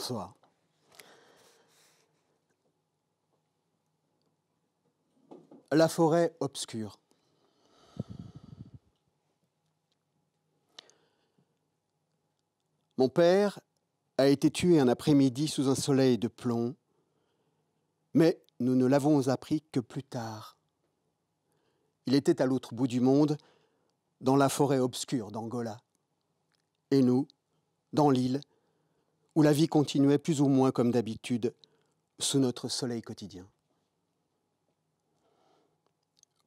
Bonsoir. La forêt obscure. Mon père a été tué un après-midi sous un soleil de plomb, mais nous ne l'avons appris que plus tard. Il était à l'autre bout du monde, dans la forêt obscure d'Angola. Et nous, dans l'île, où la vie continuait plus ou moins comme d'habitude, sous notre soleil quotidien.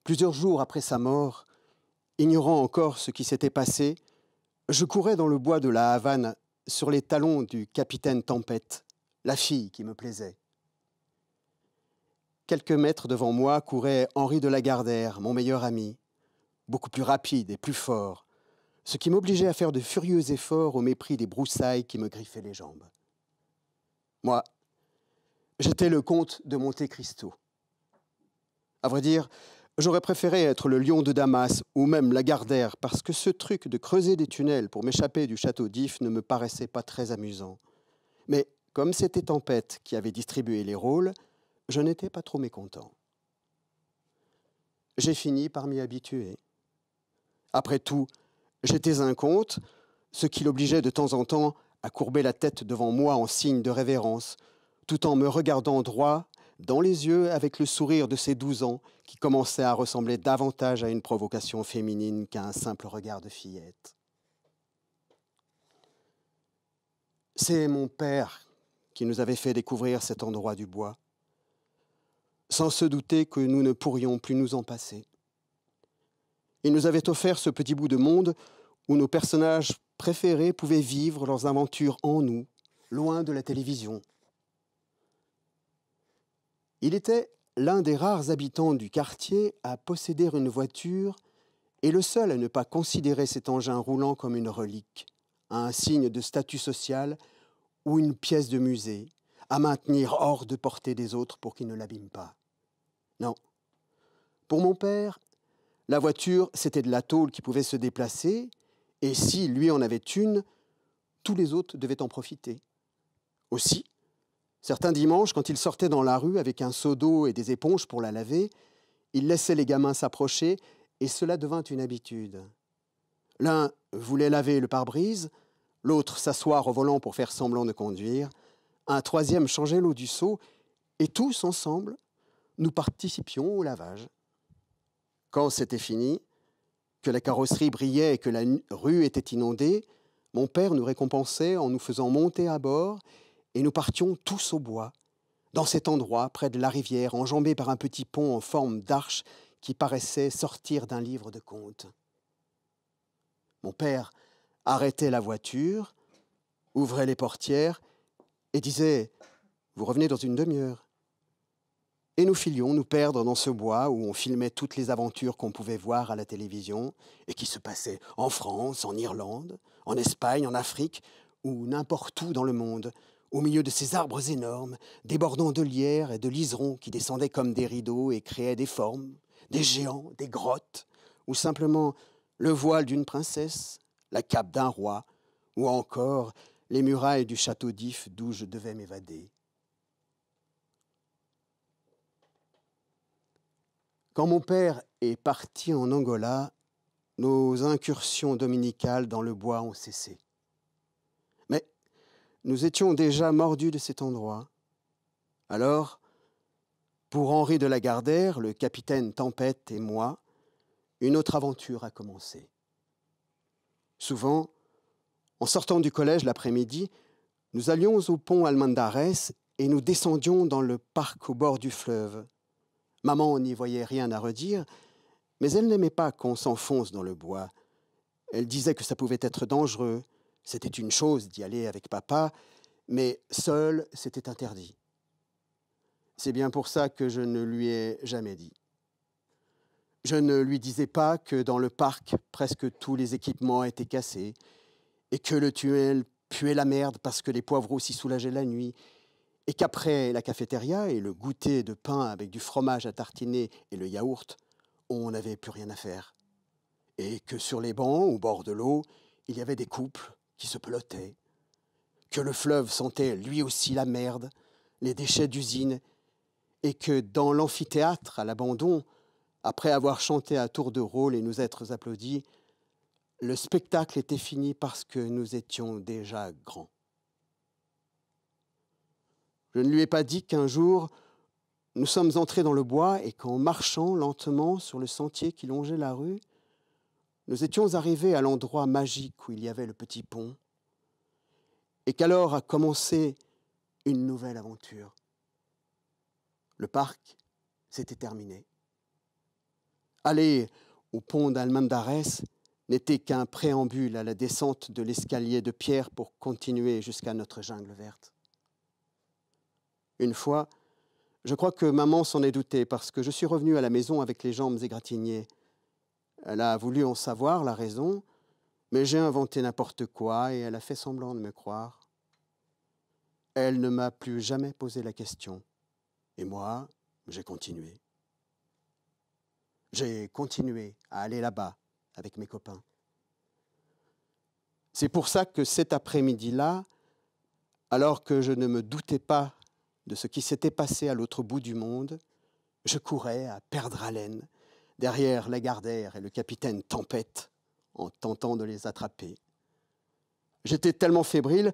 Plusieurs jours après sa mort, ignorant encore ce qui s'était passé, je courais dans le bois de la Havane sur les talons du capitaine Tempête, la fille qui me plaisait. Quelques mètres devant moi courait Henri de Lagardère, mon meilleur ami, beaucoup plus rapide et plus fort, ce qui m'obligeait à faire de furieux efforts au mépris des broussailles qui me griffaient les jambes. Moi, j'étais le comte de Monte Cristo. À vrai dire, j'aurais préféré être le lion de Damas ou même Lagardère parce que ce truc de creuser des tunnels pour m'échapper du château d'If ne me paraissait pas très amusant. Mais comme c'était Tempête qui avait distribué les rôles, je n'étais pas trop mécontent. J'ai fini par m'y habituer. Après tout, j'étais un comte, ce qui l'obligeait de temps en temps à courber la tête devant moi en signe de révérence, tout en me regardant droit dans les yeux avec le sourire de ses 12 ans qui commençait à ressembler davantage à une provocation féminine qu'à un simple regard de fillette. C'est mon père qui nous avait fait découvrir cet endroit du bois, sans se douter que nous ne pourrions plus nous en passer. Il nous avait offert ce petit bout de monde où nos personnages préférés pouvaient vivre leurs aventures en nous, loin de la télévision. Il était l'un des rares habitants du quartier à posséder une voiture et le seul à ne pas considérer cet engin roulant comme une relique, un signe de statut social ou une pièce de musée, à maintenir hors de portée des autres pour qu'ils ne l'abîment pas. Non. Pour mon père, la voiture, c'était de la tôle qui pouvait se déplacer, et si lui en avait une, tous les autres devaient en profiter. Aussi, certains dimanches, quand il sortait dans la rue avec un seau d'eau et des éponges pour la laver, il laissait les gamins s'approcher, et cela devint une habitude. L'un voulait laver le pare-brise, l'autre s'asseoir au volant pour faire semblant de conduire, un troisième changeait l'eau du seau, et tous ensemble, nous participions au lavage. Quand c'était fini, que la carrosserie brillait et que la rue était inondée, mon père nous récompensait en nous faisant monter à bord et nous partions tous au bois, dans cet endroit près de la rivière, enjambé par un petit pont en forme d'arche qui paraissait sortir d'un livre de contes. Mon père arrêtait la voiture, ouvrait les portières et disait « Vous revenez dans une demi-heure ». Et nous filions nous perdre dans ce bois où on filmait toutes les aventures qu'on pouvait voir à la télévision et qui se passaient en France, en Irlande, en Espagne, en Afrique ou n'importe où dans le monde, au milieu de ces arbres énormes, débordant de lierres et de liserons qui descendaient comme des rideaux et créaient des formes, des géants, des grottes, ou simplement le voile d'une princesse, la cape d'un roi, ou encore les murailles du château d'If d'où je devais m'évader. Quand mon père est parti en Angola, nos incursions dominicales dans le bois ont cessé. Mais nous étions déjà mordus de cet endroit. Alors, pour Henri de Lagardère, le capitaine Tempête et moi, une autre aventure a commencé. Souvent, en sortant du collège l'après-midi, nous allions au pont Almendares et nous descendions dans le parc au bord du fleuve. Maman n'y voyait rien à redire, mais elle n'aimait pas qu'on s'enfonce dans le bois. Elle disait que ça pouvait être dangereux. C'était une chose d'y aller avec papa, mais seul, c'était interdit. C'est bien pour ça que je ne lui ai jamais dit. Je ne lui disais pas que dans le parc, presque tous les équipements étaient cassés et que le tunnel puait la merde parce que les poivreaux s'y soulageaient la nuit et qu'après la cafétéria et le goûter de pain avec du fromage à tartiner et le yaourt, on n'avait plus rien à faire. Et que sur les bancs, au bord de l'eau, il y avait des couples qui se pelotaient. que le fleuve sentait lui aussi la merde, les déchets d'usine, et que dans l'amphithéâtre à l'abandon, après avoir chanté à tour de rôle et nous être applaudis, le spectacle était fini parce que nous étions déjà grands. Je ne lui ai pas dit qu'un jour, nous sommes entrés dans le bois et qu'en marchant lentement sur le sentier qui longeait la rue, nous étions arrivés à l'endroit magique où il y avait le petit pont, et qu'alors a commencé une nouvelle aventure. Le parc s'était terminé. Aller au pont d'Almendares n'était qu'un préambule à la descente de l'escalier de pierre pour continuer jusqu'à notre jungle verte. Une fois, je crois que maman s'en est doutée parce que je suis revenu à la maison avec les jambes égratignées. Elle a voulu en savoir la raison, mais j'ai inventé n'importe quoi et elle a fait semblant de me croire. Elle ne m'a plus jamais posé la question. Et moi, j'ai continué. J'ai continué à aller là-bas avec mes copains. C'est pour ça que cet après-midi-là, alors que je ne me doutais pas de ce qui s'était passé à l'autre bout du monde, je courais à perdre haleine derrière Lagardère et le capitaine Tempête en tentant de les attraper. J'étais tellement fébrile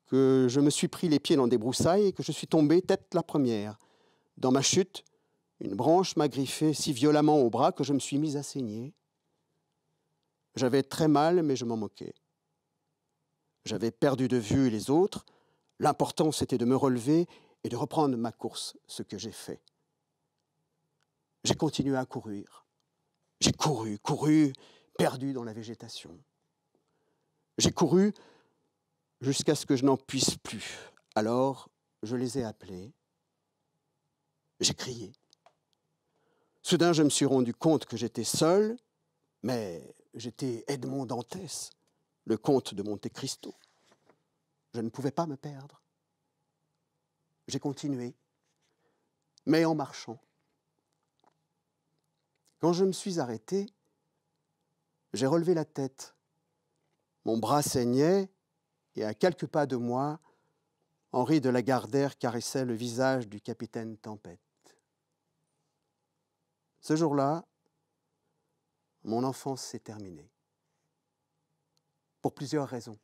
que je me suis pris les pieds dans des broussailles et que je suis tombé tête la première. Dans ma chute, une branche m'a griffé si violemment au bras que je me suis mis à saigner. J'avais très mal, mais je m'en moquais. J'avais perdu de vue les autres. L'important, c'était de me relever et de reprendre ma course, ce que j'ai fait. J'ai continué à courir. J'ai couru, perdu dans la végétation. J'ai couru jusqu'à ce que je n'en puisse plus. Alors, je les ai appelés. J'ai crié. Soudain, je me suis rendu compte que j'étais seul, mais j'étais Edmond Dantès, le comte de Monte Cristo. Je ne pouvais pas me perdre. J'ai continué, mais en marchant. Quand je me suis arrêté, j'ai relevé la tête. Mon bras saignait et à quelques pas de moi, Henri de Lagardère caressait le visage du capitaine Tempête. Ce jour-là, mon enfance s'est terminée. Pour plusieurs raisons.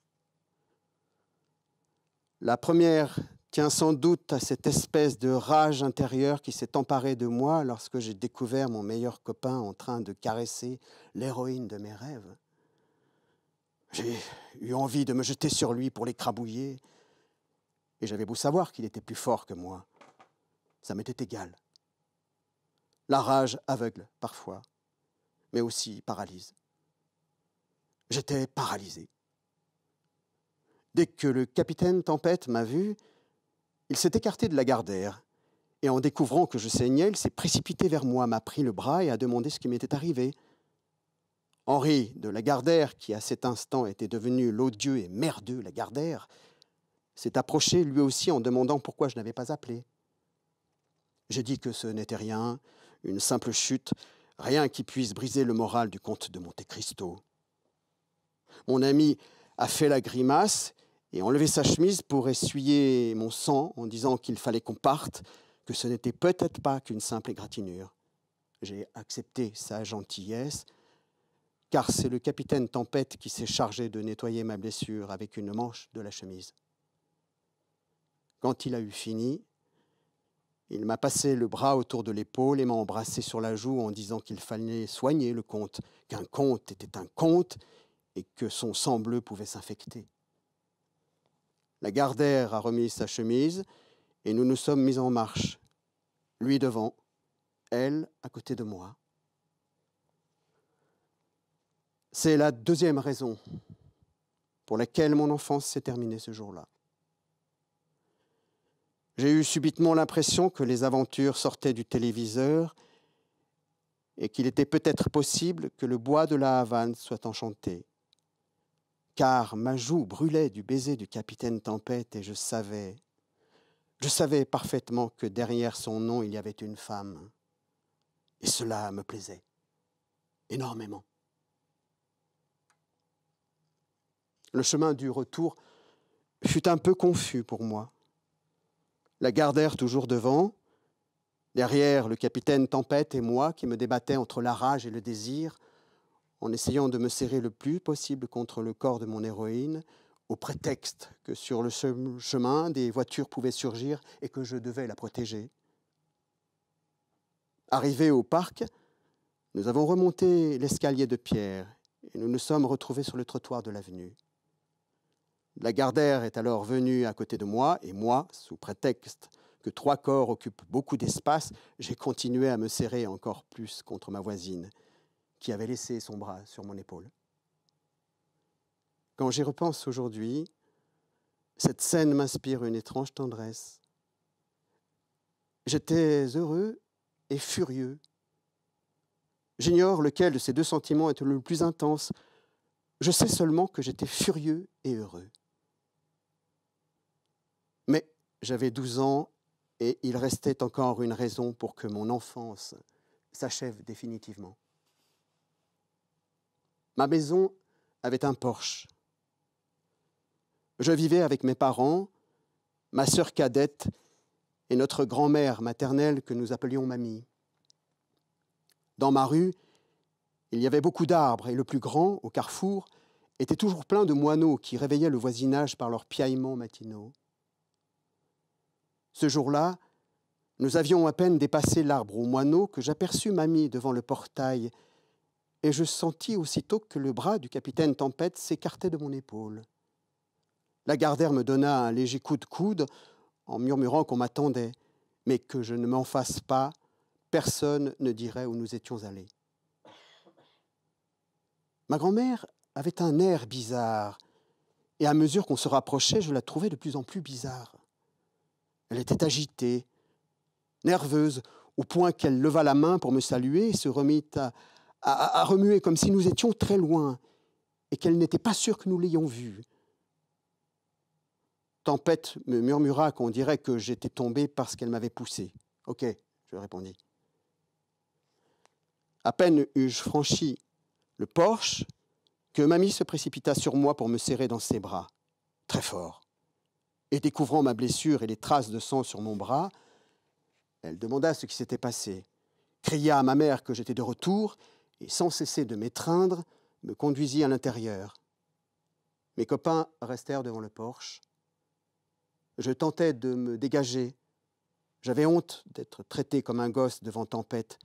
La première tient sans doute à cette espèce de rage intérieure qui s'est emparée de moi lorsque j'ai découvert mon meilleur copain en train de caresser l'héroïne de mes rêves. J'ai eu envie de me jeter sur lui pour l'écrabouiller, et j'avais beau savoir qu'il était plus fort que moi. Ça m'était égal. La rage aveugle parfois, mais aussi paralyse. J'étais paralysé. Dès que le capitaine Tempête m'a vu, il s'est écarté de Lagardère, et en découvrant que je saignais, il s'est précipité vers moi, m'a pris le bras et a demandé ce qui m'était arrivé. Henri de Lagardère, qui à cet instant était devenu l'odieux et merdeux Lagardère, s'est approché lui aussi en demandant pourquoi je n'avais pas appelé. J'ai dit que ce n'était rien, une simple chute, rien qui puisse briser le moral du comte de Monte Cristo. Mon ami a fait la grimace et enlevé sa chemise pour essuyer mon sang en disant qu'il fallait qu'on parte, que ce n'était peut-être pas qu'une simple égratignure. J'ai accepté sa gentillesse, car c'est le capitaine Tempête qui s'est chargé de nettoyer ma blessure avec une manche de la chemise. Quand il a eu fini, il m'a passé le bras autour de l'épaule et m'a embrassé sur la joue en disant qu'il fallait soigner le comte, qu'un comte était un comte et que son sang bleu pouvait s'infecter. Lagardère a remis sa chemise et nous nous sommes mis en marche, lui devant, elle à côté de moi. C'est la deuxième raison pour laquelle mon enfance s'est terminée ce jour-là. J'ai eu subitement l'impression que les aventures sortaient du téléviseur et qu'il était peut-être possible que le bois de la Havane soit enchanté. Car ma joue brûlait du baiser du capitaine Tempête et je savais parfaitement que derrière son nom il y avait une femme. Et cela me plaisait énormément. Le chemin du retour fut un peu confus pour moi. Lagardère toujours devant, derrière le capitaine Tempête et moi qui me débattais entre la rage et le désir, en essayant de me serrer le plus possible contre le corps de mon héroïne, au prétexte que sur le chemin, des voitures pouvaient surgir et que je devais la protéger. Arrivés au parc, nous avons remonté l'escalier de pierre et nous nous sommes retrouvés sur le trottoir de l'avenue. Lagardère est alors venue à côté de moi et moi, sous prétexte que 3 corps occupent beaucoup d'espace, j'ai continué à me serrer encore plus contre ma voisine, qui avait laissé son bras sur mon épaule. Quand j'y repense aujourd'hui, cette scène m'inspire une étrange tendresse. J'étais heureux et furieux. J'ignore lequel de ces 2 sentiments était le plus intense. Je sais seulement que j'étais furieux et heureux. Mais j'avais 12 ans et il restait encore une raison pour que mon enfance s'achève définitivement. Ma maison avait un porche. Je vivais avec mes parents, ma sœur cadette et notre grand-mère maternelle que nous appelions mamie. Dans ma rue, il y avait beaucoup d'arbres et le plus grand, au carrefour, était toujours plein de moineaux qui réveillaient le voisinage par leurs piaillements matinaux. Ce jour-là, nous avions à peine dépassé l'arbre aux moineaux que j'aperçus mamie devant le portail et je sentis aussitôt que le bras du capitaine Tempête s'écartait de mon épaule. Lagardère me donna un léger coup de coude en murmurant qu'on m'attendait, mais que je ne m'en fasse pas, personne ne dirait où nous étions allés. Ma grand-mère avait un air bizarre, et à mesure qu'on se rapprochait, je la trouvais de plus en plus bizarre. Elle était agitée, nerveuse, au point qu'elle leva la main pour me saluer et se remit à remuer comme si nous étions très loin et qu'elle n'était pas sûre que nous l'ayons vue. Tempête me murmura qu'on dirait que j'étais tombé parce qu'elle m'avait poussé. « Ok », je répondis. À peine eus-je franchi le porche que mamie se précipita sur moi pour me serrer dans ses bras, très fort. Et découvrant ma blessure et les traces de sang sur mon bras, elle demanda ce qui s'était passé, cria à ma mère que j'étais de retour et, sans cesser de m'étreindre, me conduisit à l'intérieur. Mes copains restèrent devant le porche. Je tentais de me dégager. J'avais honte d'être traité comme un gosse devant Tempête,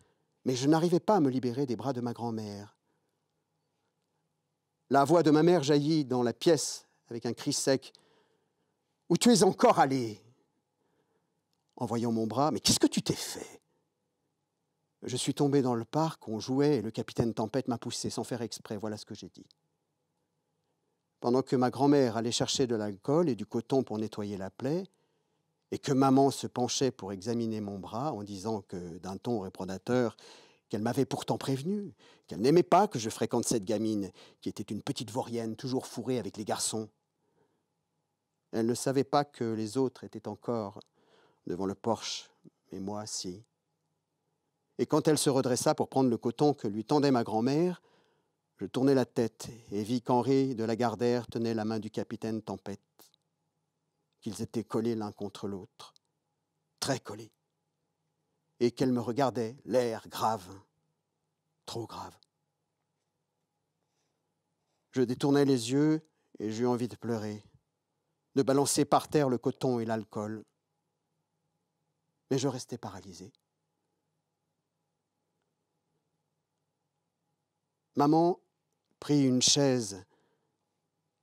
mais je n'arrivais pas à me libérer des bras de ma grand-mère. La voix de ma mère jaillit dans la pièce avec un cri sec. « Où tu es encore allé ?» En voyant mon bras, « Mais qu'est-ce que tu t'es fait ?» Je suis tombé dans le parc, on jouait et le capitaine Tempête m'a poussé sans faire exprès, voilà ce que j'ai dit. Pendant que ma grand-mère allait chercher de l'alcool et du coton pour nettoyer la plaie, et que maman se penchait pour examiner mon bras en disant que, d'un ton réprobateur, qu'elle m'avait pourtant prévenu, qu'elle n'aimait pas que je fréquente cette gamine, qui était une petite vaurienne toujours fourrée avec les garçons. Elle ne savait pas que les autres étaient encore devant le porche, mais moi, si. Et quand elle se redressa pour prendre le coton que lui tendait ma grand-mère, je tournai la tête et vis qu'Henri de Lagardère tenait la main du capitaine Tempête, qu'ils étaient collés l'un contre l'autre, très collés, et qu'elle me regardait, l'air grave, trop grave. Je détournai les yeux et j'eus envie de pleurer, de balancer par terre le coton et l'alcool. Mais je restais paralysé. Maman prit une chaise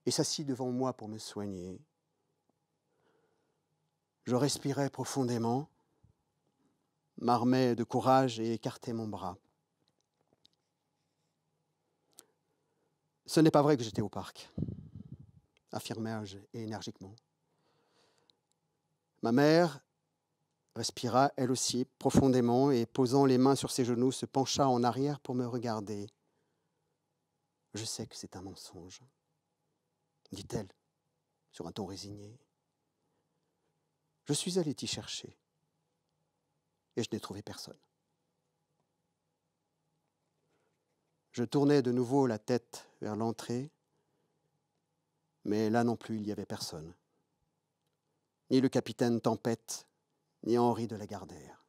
et s'assit devant moi pour me soigner. Je respirais profondément, m'armais de courage et écartai mon bras. Ce n'est pas vrai que j'étais au parc, affirmai-je énergiquement. Ma mère respira, elle aussi, profondément, et posant les mains sur ses genoux, se pencha en arrière pour me regarder. « Je sais que c'est un mensonge, » dit-elle, sur un ton résigné. Je suis allé t'y chercher, et je n'ai trouvé personne. Je tournai de nouveau la tête vers l'entrée, mais là non plus il n'y avait personne. ni le capitaine Tempête, ni Henri de Lagardère.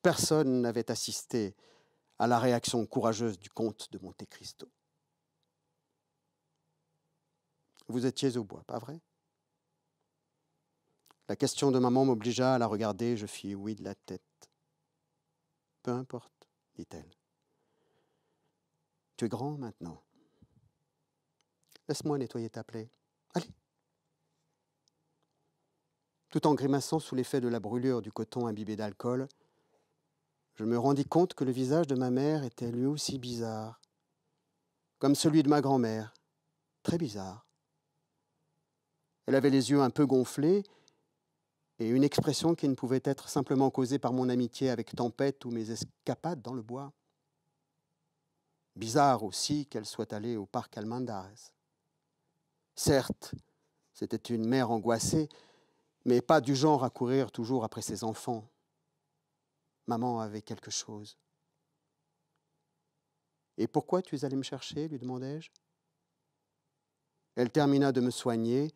Personne n'avait assisté à la réaction courageuse du comte de Monte Cristo. Vous étiez au bois, pas vrai? La question de maman m'obligea à la regarder, je fis oui de la tête. Peu importe, dit-elle. Tu es grand maintenant. Laisse-moi nettoyer ta plaie. Allez. Tout en grimaçant sous l'effet de la brûlure du coton imbibé d'alcool, je me rendis compte que le visage de ma mère était lui aussi bizarre, comme celui de ma grand-mère, très bizarre. Elle avait les yeux un peu gonflés et une expression qui ne pouvait être simplement causée par mon amitié avec Tempête ou mes escapades dans le bois. Bizarre aussi qu'elle soit allée au parc Almendares. Certes, c'était une mère angoissée, mais pas du genre à courir toujours après ses enfants. Maman avait quelque chose. « Et pourquoi tu es allé me chercher ?» lui demandai-je. Elle termina de me soigner,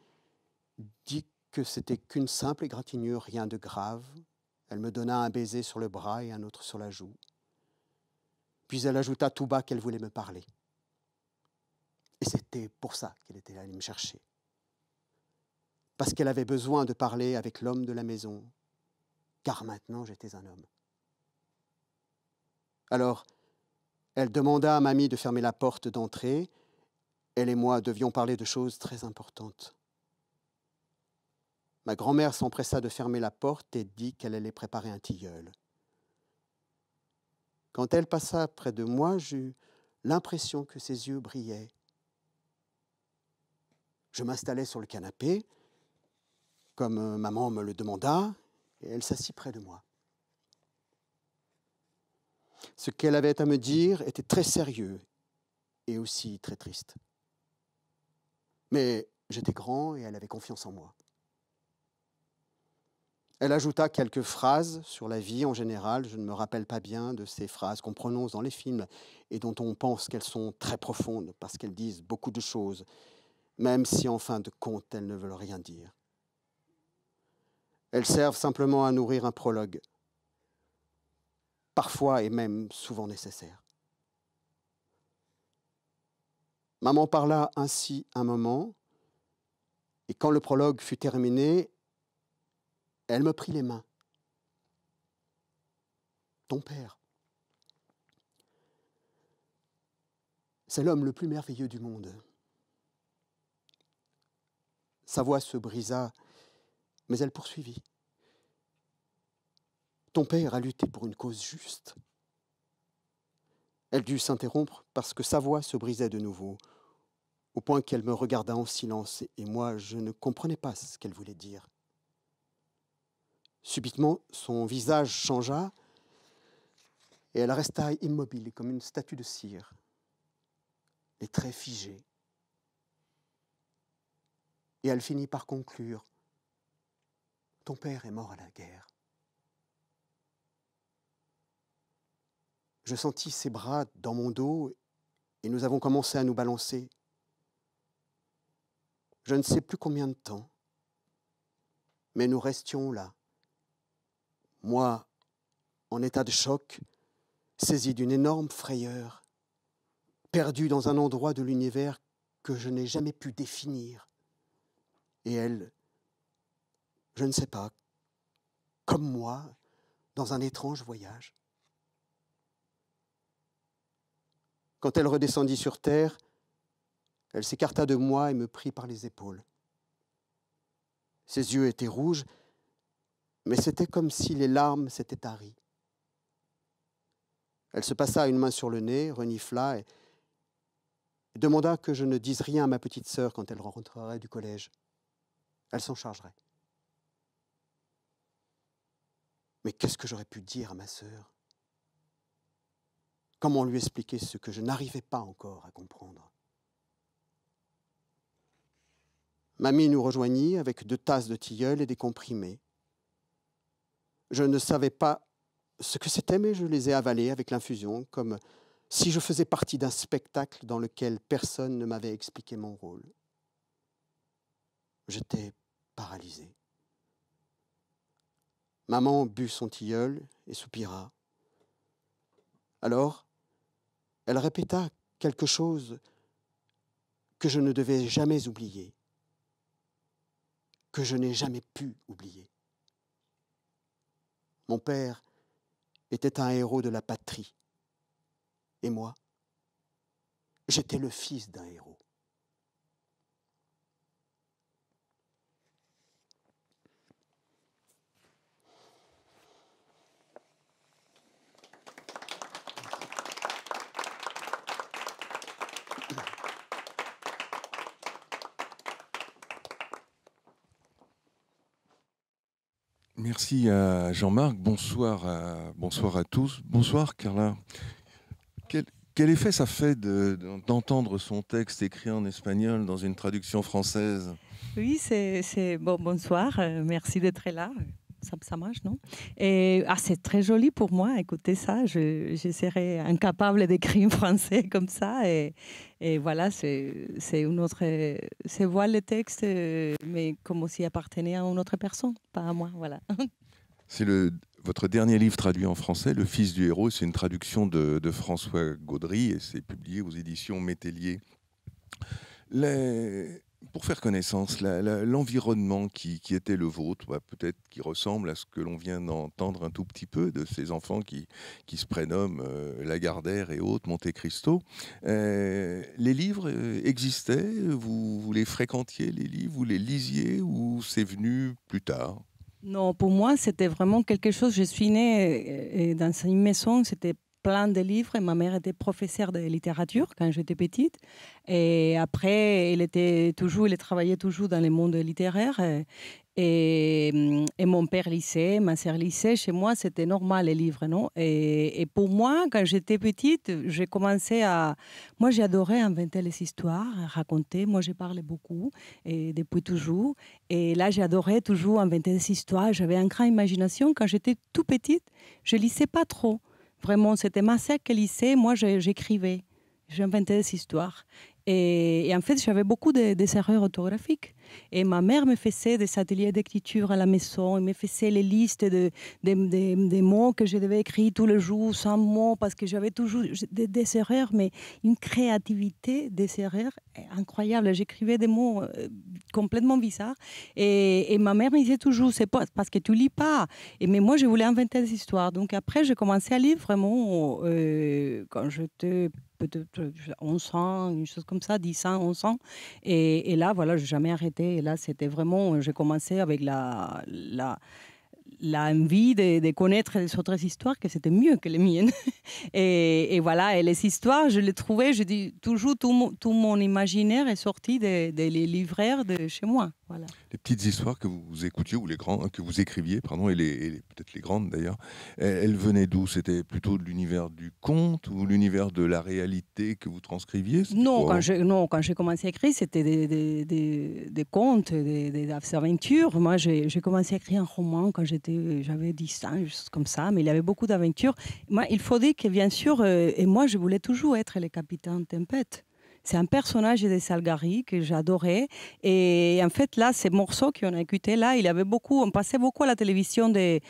dit que c'était qu'une simple égratignure, rien de grave. Elle me donna un baiser sur le bras et un autre sur la joue. Puis elle ajouta tout bas qu'elle voulait me parler. Et c'était pour ça qu'elle était allée me chercher. Parce qu'elle avait besoin de parler avec l'homme de la maison, car maintenant j'étais un homme. Alors, elle demanda à mamie de fermer la porte d'entrée. Elle et moi devions parler de choses très importantes. Ma grand-mère s'empressa de fermer la porte et dit qu'elle allait préparer un tilleul. Quand elle passa près de moi, j'eus l'impression que ses yeux brillaient. Je m'installai sur le canapé, comme maman me le demanda, et elle s'assit près de moi. Ce qu'elle avait à me dire était très sérieux et aussi très triste. Mais j'étais grand et elle avait confiance en moi. Elle ajouta quelques phrases sur la vie en général. Je ne me rappelle pas bien de ces phrases qu'on prononce dans les films et dont on pense qu'elles sont très profondes parce qu'elles disent beaucoup de choses, même si en fin de compte elles ne veulent rien dire. Elles servent simplement à nourrir un prologue, parfois et même souvent nécessaire. Maman parla ainsi un moment, et quand le prologue fut terminé, elle me prit les mains. Ton père, c'est l'homme le plus merveilleux du monde. Sa voix se brisa, mais elle poursuivit. Ton père a lutté pour une cause juste. Elle dut s'interrompre parce que sa voix se brisait de nouveau, au point qu'elle me regarda en silence, et moi, je ne comprenais pas ce qu'elle voulait dire. Subitement, son visage changea, et elle resta immobile, comme une statue de cire, les traits figés. Et elle finit par conclure, « Ton père est mort à la guerre. » Je sentis ses bras dans mon dos, et nous avons commencé à nous balancer. Je ne sais plus combien de temps, mais nous restions là. Moi, en état de choc, saisi d'une énorme frayeur, perdu dans un endroit de l'univers que je n'ai jamais pu définir. Et elle, je ne sais pas, comme moi, dans un étrange voyage. Quand elle redescendit sur terre, elle s'écarta de moi et me prit par les épaules. Ses yeux étaient rouges, mais c'était comme si les larmes s'étaient taries. Elle se passa une main sur le nez, renifla et demanda que je ne dise rien à ma petite sœur quand elle rentrerait du collège. Elle s'en chargerait. Mais qu'est-ce que j'aurais pu dire à ma sœur? Comment lui expliquer ce que je n'arrivais pas encore à comprendre? Mamie nous rejoignit avec 2 tasses de tilleul et des comprimés. Je ne savais pas ce que c'était, mais je les ai avalés avec l'infusion, comme si je faisais partie d'un spectacle dans lequel personne ne m'avait expliqué mon rôle. J'étais paralysé. Maman but son tilleul et soupira. Alors, elle répéta quelque chose que je ne devais jamais oublier, que je n'ai jamais pu oublier. Mon père était un héros de la patrie, et moi, j'étais le fils d'un héros. Merci à Jean-Marc. Bonsoir à tous. Bonsoir Carla. Quel effet ça fait d'entendre son texte écrit en espagnol dans une traduction française? Oui, bon, bonsoir. Merci d'être là. Ça marche, non? Et c'est très joli pour moi. Écoutez ça, je serais incapable d'écrire en français comme ça. Et voilà, c'est une autre. C'est voir le texte, mais comme s'il appartenait à une autre personne, pas à moi. Voilà. C'est votre dernier livre traduit en français, Le Fils du héros. C'est une traduction de François Gaudry et c'est publié aux éditions Métellier. Pour faire connaissance, l'environnement qui était le vôtre, peut-être qui ressemble à ce que l'on vient d'entendre un tout petit peu de ces enfants qui se prénomment Lagardère et autres, Monte Cristo. Les livres existaient, vous les fréquentiez, les livres, vous les lisiez ou c'est venu plus tard? Non, pour moi, c'était vraiment quelque chose. Je suis née dans une maison, c'était plein de livres. Et ma mère était professeure de littérature quand j'étais petite. Et après, elle travaillait toujours dans le monde littéraire. Et mon père lisait, ma sœur lisait. Chez moi, c'était normal, les livres, non? Et pour moi, quand j'étais petite, j'ai commencé à... Moi, j'adorais inventer les histoires, raconter. Moi, je parlais beaucoup, et depuis toujours. Et là, j'adorais toujours inventer des histoires. J'avais une grande imagination. Quand j'étais tout petite, je lisais pas trop. Vraiment, c'était ma sœur qui lisait. Moi, j'écrivais. J'inventais des histoires. Et en fait, j'avais beaucoup des erreurs orthographiques. Et ma mère me faisait des ateliers d'écriture à la maison. Elle me faisait les listes des mots que je devais écrire tous les jours, 100 mots, parce que j'avais toujours des erreurs, mais une créativité des erreurs incroyable. J'écrivais des mots complètement bizarres. Et ma mère me disait toujours, c'est pas parce que tu lis pas. Mais moi, je voulais inventer des histoires. Donc après, j'ai commencé à lire vraiment quand j'étais peut-être 11 ans, une chose comme ça, 10 ans, 11 ans. Et là, voilà, je n'ai jamais arrêté. Et là, c'était vraiment, j'ai commencé avec l'envie de connaître les autres histoires, que c'était mieux que les miennes. Et voilà, et les histoires, je les trouvais, je dis toujours, tout mon imaginaire est sorti des libraires de chez moi. Voilà. Les petites histoires que vous écoutiez, ou que vous écriviez, pardon, et peut-être les grandes d'ailleurs, elles venaient d'où? C'était plutôt de l'univers du conte ou l'univers de la réalité que vous transcriviez? Non, quand j'ai commencé à écrire, c'était des contes, des aventures. Moi, j'ai commencé à écrire un roman quand j'avais 10 ans, juste comme ça, mais il y avait beaucoup d'aventures. Moi, il faut dire que, bien sûr, et moi, je voulais toujours être le capitaine Tempête. C'est un personnage de Salgari que j'adorais. Et en fait, là, ces morceaux qu'on a écoutés, là, on passait beaucoup à la télévision les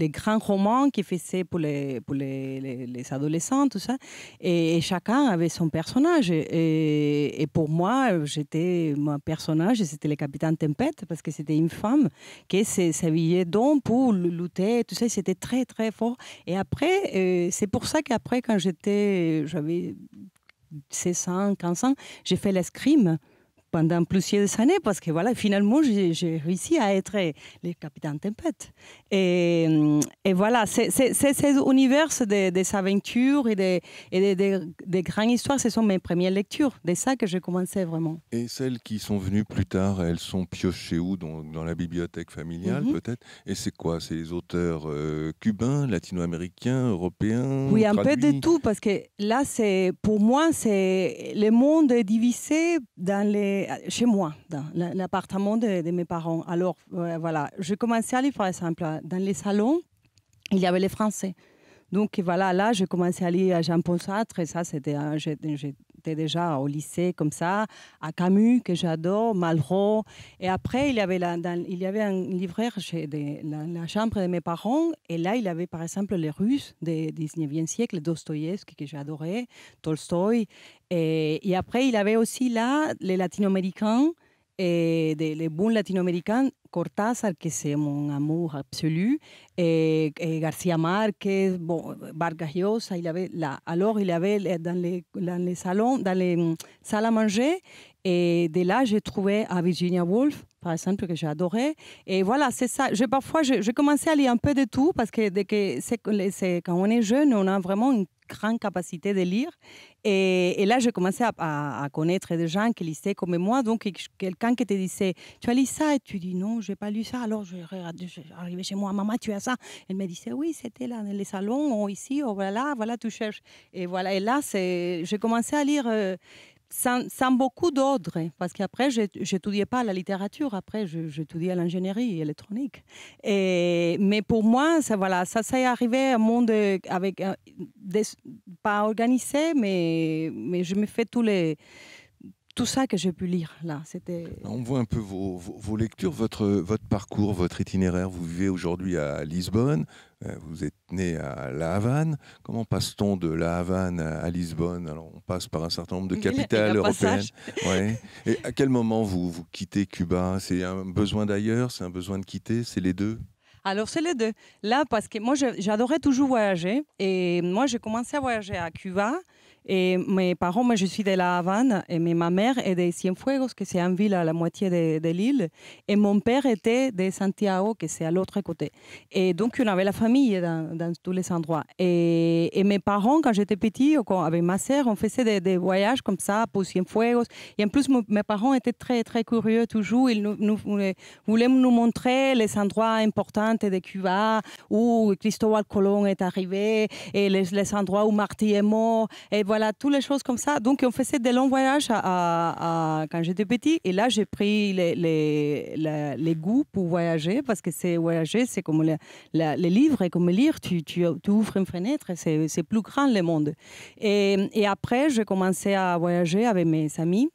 grands romans qui faisaient pour les adolescents, tout ça. Et chacun avait son personnage. Et pour moi, mon personnage, c'était le capitaine Tempête, parce que c'était une femme qui s'habillait donc pour lutter, tout ça. C'était très, très fort. Et après, c'est pour ça qu'après, quand j'avais 16 ans, 15 ans, j'ai fait l'escrime pendant plusieurs années parce que voilà, finalement, j'ai réussi à être le capitaine Tempête. Et voilà, c'est ces univers des aventures et des grandes histoires, ce sont mes premières lectures. C'est ça que j'ai commencé vraiment. Et celles qui sont venues plus tard, elles sont piochées où? Dans la bibliothèque familiale, peut-être? Et c'est quoi? C'est les auteurs cubains, latino-américains, européens? Oui, un peu de tout, parce que là, pour moi, le monde est divisé chez moi, dans l'appartement de mes parents. Alors, voilà, je commençais à lire, par exemple, dans les salons, il y avait les Français. Donc, voilà, là, j'ai commencé à lire Jean-Paul Sartre, et ça, c'était... J'ai j'étais déjà au lycée comme ça, à Camus, que j'adore, Malraux. Et après, il y avait un libraire chez la chambre de mes parents. Et là, il y avait par exemple les Russes du 19e siècle, Dostoïevski, que j'adorais, Tolstoï. Et après, il y avait aussi là les latino-américains. Et les bons latino-américains, Cortázar, que c'est mon amour absolu, et García Márquez, bon, Vargas Llosa, il avait là. Alors, il y avait dans les salons, dans les salles à manger, et de là, j'ai trouvé à Virginia Woolf, par exemple, que j'ai adoré. Et voilà, c'est ça. Parfois, j'ai commencé à lire un peu de tout, parce que, quand on est jeune, on a vraiment une grande capacité de lire. Et là, j'ai commencé à connaître des gens qui lisaient comme moi. Donc, quelqu'un qui te disait, tu as lu ça? Et tu dis, non, je n'ai pas lu ça. Alors, j'arrivais chez moi, maman, tu as ça? Elle me disait, oui, c'était là, dans les salons, ou ici, ou voilà, tu cherches. Et voilà, et là, j'ai commencé à lire sans beaucoup d'ordre, parce qu'après, je n'étudiais pas la littérature. Après, j'étudiais l'ingénierie électronique. Mais pour moi, ça s'est arrivé à un monde avec pas organisé, mais je me fais tout ça que j'ai pu lire là. On voit un peu vos lectures, votre parcours, votre itinéraire. Vous vivez aujourd'hui à Lisbonne, vous êtes né à La Havane. Comment passe-t-on de La Havane à Lisbonne? Alors, on passe par un certain nombre de capitales européennes. Ouais. Et à quel moment vous quittez Cuba? C'est un besoin d'ailleurs, c'est un besoin de quitter, c'est les deux? Alors, c'est les deux. Là, parce que moi, j'adorais toujours voyager. Et moi, j'ai commencé à voyager à Cuba. Et mes parents, moi, je suis de La Havane. Et ma mère est de Cienfuegos, que c'est une ville à la moitié de l'île. Et mon père était de Santiago, que c'est à l'autre côté. Et donc, on avait la famille dans tous les endroits. Et mes parents, quand j'étais petit, avec ma sœur, on faisait des voyages comme ça pour Cienfuegos. Et en plus, mes parents étaient très, très curieux toujours. Ils voulaient nous montrer les endroits importants de Cuba, où Cristóbal Colón est arrivé, et les endroits où Martí est mort, et voilà, toutes les choses comme ça. Donc, on faisait des longs voyages quand j'étais petit, et là, j'ai pris les goûts pour voyager, parce que voyager, c'est comme les livres, et comme lire, tu ouvres une fenêtre, et c'est plus grand le monde. Et après, j'ai commencé à voyager avec mes amis.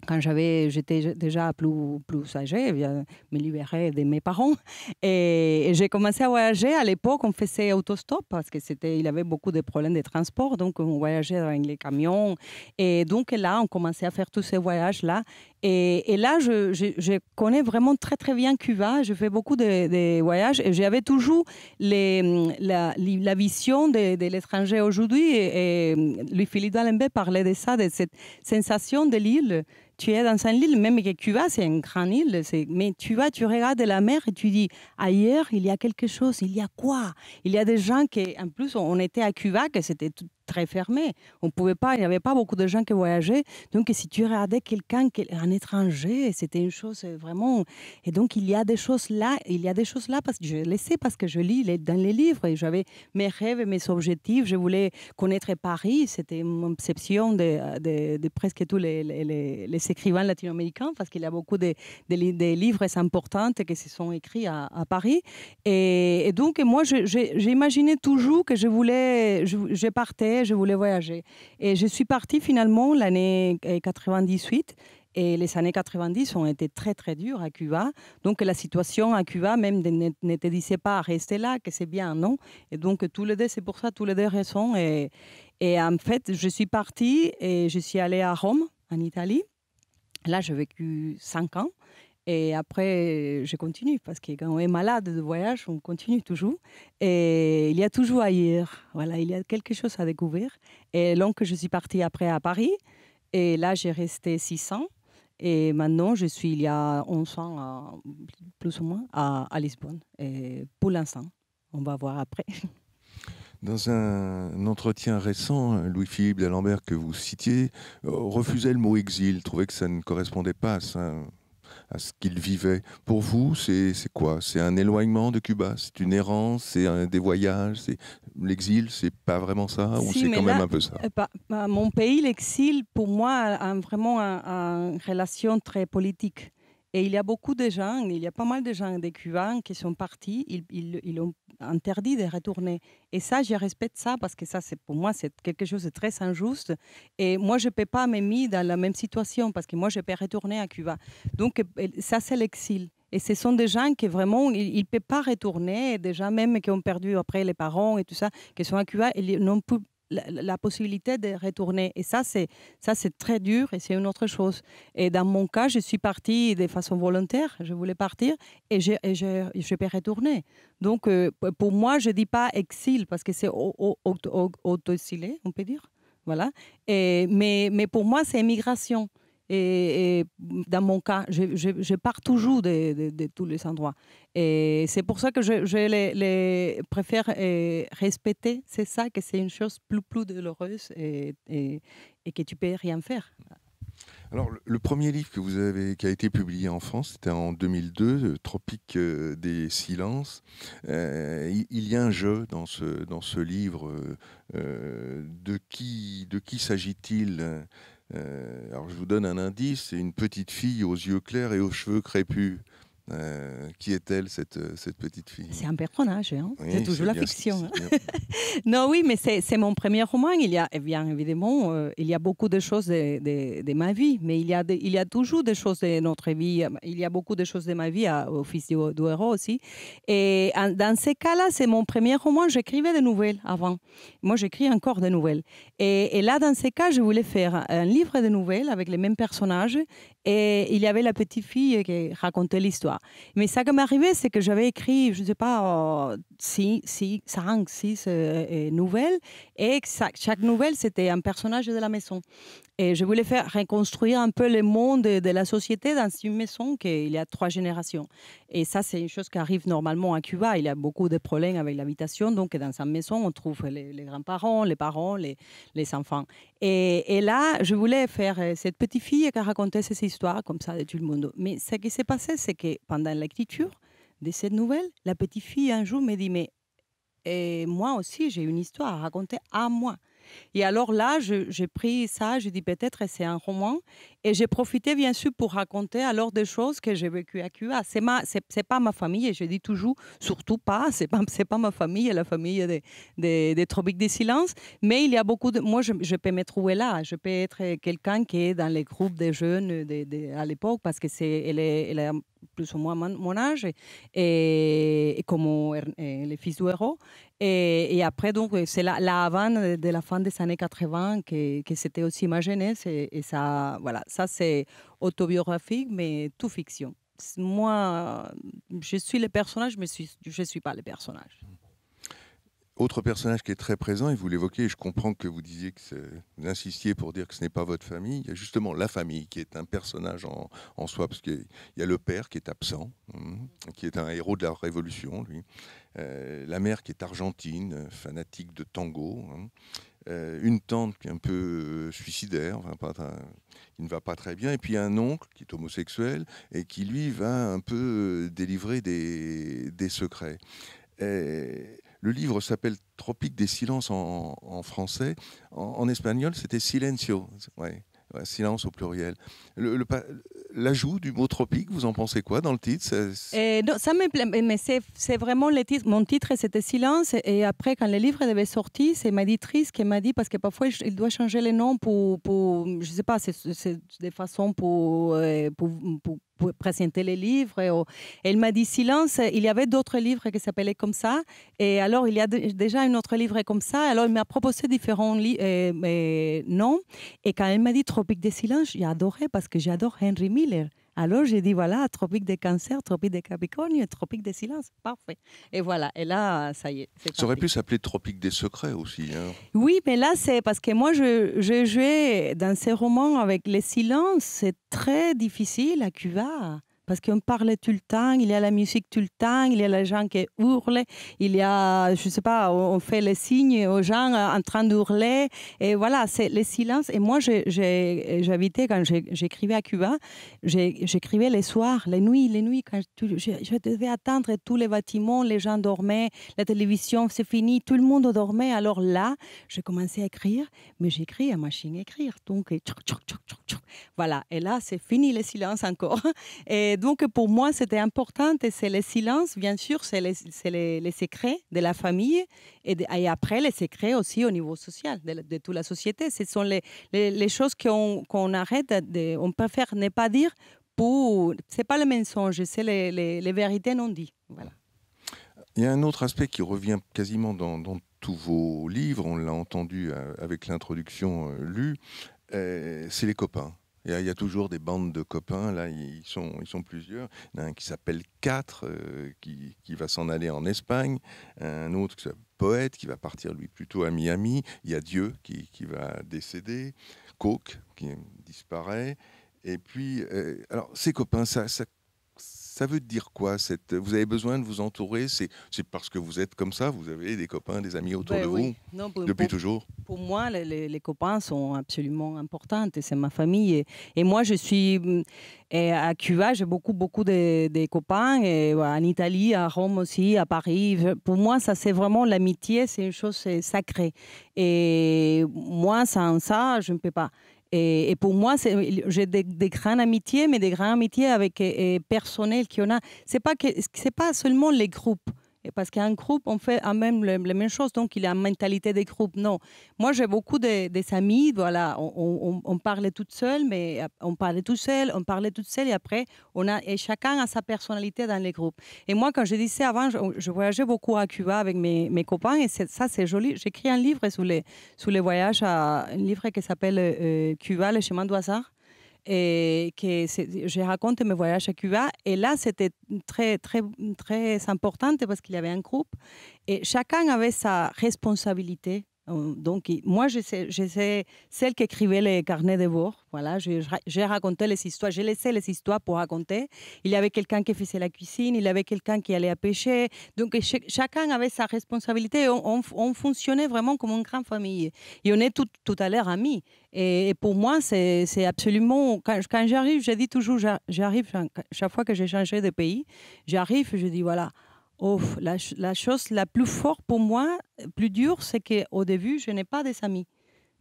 Quand j'étais déjà plus âgée, je me libérais de mes parents. Et j'ai commencé à voyager. À l'époque, on faisait autostop parce qu'il y avait beaucoup de problèmes de transport. Donc, on voyageait avec les camions. Et donc, là, on commençait à faire tous ces voyages-là. Et là, je connais vraiment très, très bien Cuba. Je fais beaucoup de voyages. Et j'avais toujours la vision de l'étranger aujourd'hui. Et Louis-Philippe Dalembert parlait de ça, de cette sensation de l'île. Tu es dans une île, même que Cuba, c'est une grande île, mais tu regardes la mer et tu dis, ailleurs, il y a quelque chose, il y a quoi? Il y a des gens qui, en plus, on était à Cuba, que c'était tout très fermé. On pouvait pas, il n'y avait pas beaucoup de gens qui voyageaient. Donc, si tu regardais quelqu'un, un étranger, c'était une chose vraiment... Et donc, il y a des choses là, parce que je le sais, parce que je lis dans les livres, et j'avais mes rêves et mes objectifs. Je voulais connaître Paris, c'était une obsession de presque tous les écrivains latino-américains, parce qu'il y a beaucoup de livres importants qui se sont écrits à Paris. Et donc, moi, j'imaginais toujours que je partais, je voulais voyager. Et je suis partie finalement l'année 98. Et les années 90 ont été très, très dures à Cuba. Donc, la situation à Cuba même ne te disait pas rester là, que c'est bien, non? Et donc, c'est pour ça, tous les deux raisons. Et en fait, je suis partie et je suis allée à Rome, en Italie. Là, j'ai vécu 5 ans. Et après, je continue, parce que quand on est malade de voyage, on continue toujours. Et il y a toujours ailleurs. Voilà, il y a quelque chose à découvrir. Et donc, je suis partie après à Paris. Et là, j'ai resté 6 ans. Et maintenant, je suis, il y a 11 ans, plus ou moins, à Lisbonne. Et pour l'instant, on va voir après. Dans un entretien récent, Louis-Philippe Dalembert, que vous citiez, refusait le mot exil, trouvait que ça ne correspondait pas à ce qu'il vivait. Pour vous, c'est quoi? C'est un éloignement de Cuba? C'est une errance? C'est des voyages? L'exil, c'est pas vraiment ça? Ou c'est quand même un peu ça? Mon pays, l'exil, pour moi, a vraiment une relation très politique. Et il y a beaucoup de gens, il y a pas mal de gens des Cubains qui sont partis, ils ont interdit de retourner. Et ça, je respecte ça parce que ça, pour moi, c'est quelque chose de très injuste. Et moi, je ne peux pas me mettre dans la même situation parce que moi, je peux retourner à Cuba. Donc, ça, c'est l'exil. Et ce sont des gens qui vraiment, ils ne peuvent pas retourner, des gens même qui ont perdu après les parents et tout ça, qui sont à Cuba, ils n'ont plus la possibilité de retourner. Et ça, c'est très dur et c'est une autre chose. Et dans mon cas, je suis partie de façon volontaire. Je voulais partir et je peux retourner. Donc, pour moi, je ne dis pas exil parce que c'est auto-exilé, on peut dire. Voilà. Mais pour moi, c'est émigration. Et dans mon cas, je pars toujours de tous les endroits. Et c'est pour ça que je les préfère respecter. C'est ça, que c'est une chose plus douloureuse et que tu peux rien faire. Alors, le premier livre que vous avez, qui a été publié en France, c'était en 2002, Tropique des silences. Il y a un jeu dans ce livre. De qui s'agit-il? Alors, je vous donne un indice, c'est une petite fille aux yeux clairs et aux cheveux crépus. Qui est-elle, cette petite fille? C'est un personnage, hein. Oui, c'est toujours la bien, fiction. c'est bien. Non, oui, mais c'est mon premier roman. Il y a, bien évidemment, il y a beaucoup de choses de ma vie, mais il y a toujours des choses de notre vie. Il y a beaucoup de choses de ma vie au Fils du héros aussi. Et dans ces cas-là, c'est mon premier roman. J'écrivais des nouvelles avant. Moi, j'écris encore des nouvelles. Et là, dans ces cas, je voulais faire un livre de nouvelles avec les mêmes personnages. Et il y avait la petite fille qui racontait l'histoire. Mais ça qui m'est arrivé, c'est que j'avais écrit, je ne sais pas, 5, 6 nouvelles. Et chaque nouvelle, c'était un personnage de la maison. Et je voulais faire reconstruire un peu le monde de la société dans une maison qu'il y a 3 générations. Et ça, c'est une chose qui arrive normalement à Cuba. Il y a beaucoup de problèmes avec l'habitation. Donc, dans sa maison, on trouve les grands-parents, les parents, les enfants. Et là, je voulais faire cette petite fille qui racontait ces histoires comme ça de tout le monde. Mais ce qui s'est passé, c'est que pendant l'écriture de cette nouvelle, la petite fille, un jour, me dit, mais moi aussi, j'ai une histoire à raconter à moi. Et alors là, j'ai pris ça, j'ai dit peut-être c'est un roman. Et j'ai profité bien sûr pour raconter alors des choses que j'ai vécues à Cuba. C'est pas ma famille, et je dis toujours, surtout pas, c'est pas ma famille, la famille des Tropiques des silences. Mais il y a beaucoup de... Moi, je peux me trouver là. Je peux être quelqu'un qui est dans les groupes des jeunes à l'époque parce que elle a plus ou moins mon âge, et comme le Fils du héros. Et après, donc, c'est la Havane de la fin des années 80 que c'était aussi ma jeunesse. Et ça, voilà, ça c'est autobiographique, mais tout fiction. Moi, je suis le personnage, mais je ne suis pas le personnage. Autre personnage qui est très présent, et vous l'évoquez, et je comprends que vous disiez vous insistiez pour dire que ce n'est pas votre famille. Il y a justement la famille qui est un personnage en soi, parce qu'il y a le père qui est absent, qui est un héros de la Révolution, lui. La mère qui est argentine, fanatique de tango. Une tante qui est un peu suicidaire, qui ne va pas très bien, et puis un oncle qui est homosexuel et qui, lui, va un peu délivrer des secrets. Le livre s'appelle Tropique des silences en français. En espagnol, c'était Silencio. Ouais, silence au pluriel. L'ajout du mot tropique, vous en pensez quoi dans le titre? Non, ça me plaît, mais c'est vraiment le titre. Mon titre, c'était Silence. Et après, quand le livre devait sortir, c'est ma éditrice qui m'a dit, parce que parfois, il doit changer les noms pour je ne sais pas, c'est des façons pour présenter les livres. Elle m'a dit Silence. Il y avait d'autres livres qui s'appelaient comme ça. Et alors, il y a déjà un autre livre comme ça. Alors, il m'a proposé différents noms. Et quand elle m'a dit Tropique des silences, j'ai adoré parce que j'adore Henry Miller. Alors, j'ai dit, voilà, Tropique des cancers, Tropique des capricornes, Tropique des silences. Parfait. Et voilà. Et là, ça y est. Ça aurait pu s'appeler Tropique des secrets aussi. Hein. Oui, mais là, c'est parce que moi, je jouais dans ces romans avec les silences. C'est très difficile à Cuba. Parce qu'on parle tout le temps, il y a la musique tout le temps, il y a les gens qui hurlent, il y a, je ne sais pas, on fait les signes aux gens en train d'hurler. Et voilà, c'est les silences. Et moi, j'habitais, quand j'écrivais à Cuba, j'écrivais les soirs, les nuits, quand je devais attendre tous les bâtiments, les gens dormaient, la télévision, c'est fini, tout le monde dormait. Alors là, j'ai commencé à écrire, mais j'écris à machine à écrire. Donc, voilà. Et là, c'est fini les silences encore. Et donc, pour moi, c'était important. Et c'est le silence, bien sûr, c'est les secrets de la famille. Et après, les secrets aussi au niveau social, de toute la société. Ce sont les choses qu'on arrête, on préfère ne pas dire. Ce n'est pas le mensonge, c'est les vérités non dites. Voilà. Il y a un autre aspect qui revient quasiment dans tous vos livres, on l'a entendu avec l'introduction lue, c'est les copains. Il y a toujours des bandes de copains, là ils sont plusieurs. Il y en a un qui s'appelle 4, qui va s'en aller en Espagne, un autre qui s'appelle Poète, qui va partir lui plutôt à Miami, il y a Dieu qui va décéder, Coke qui disparaît, et puis, alors ces copains, ça veut dire quoi vous avez besoin de vous entourer, c'est parce que vous êtes comme ça, vous avez des copains, des amis autour de vous, non, depuis toujours? Pour moi, les copains sont absolument importants, c'est ma famille. Et moi, je suis à Cuba, j'ai beaucoup de copains, et en Italie, à Rome aussi, à Paris. Pour moi, ça c'est vraiment l'amitié, c'est une chose sacrée. Et moi, sans ça, je ne peux pas. Et pour moi, j'ai des grandes amitiés, mais des grandes amitiés avec personnel qui en a. C'est pas seulement les groupes. Et parce qu'un groupe, on fait même les mêmes choses, donc il y a une mentalité des groupes. Non, moi j'ai beaucoup des amis, voilà, on parlait toute seule, mais on parlait tout seul, et après, et chacun a sa personnalité dans les groupes. Et moi, quand je disais avant, je voyageais beaucoup à Cuba avec mes copains, et ça c'est joli. J'écris un livre sur les voyages, un livre qui s'appelle Cuba, le chemin du hasard. Et je raconte mes voyages à Cuba. Et là, c'était très, très, très important parce qu'il y avait un groupe et chacun avait sa responsabilité. Donc, moi, j'étais celle qui écrivait les carnets de bord. Voilà, j'ai raconté les histoires, j'ai laissé les histoires pour raconter. Il y avait quelqu'un qui faisait la cuisine, il y avait quelqu'un qui allait à pêcher. Donc, chacun avait sa responsabilité. On fonctionnait vraiment comme une grande famille. Et on est tout à l'heure amis. Et pour moi, c'est absolument... Quand j'arrive, je dis toujours, j'arrive, chaque fois que j'ai changé de pays, j'arrive et je dis, voilà, oh, la chose la plus forte pour moi, plus dure, c'est qu'au début, je n'ai pas des amis,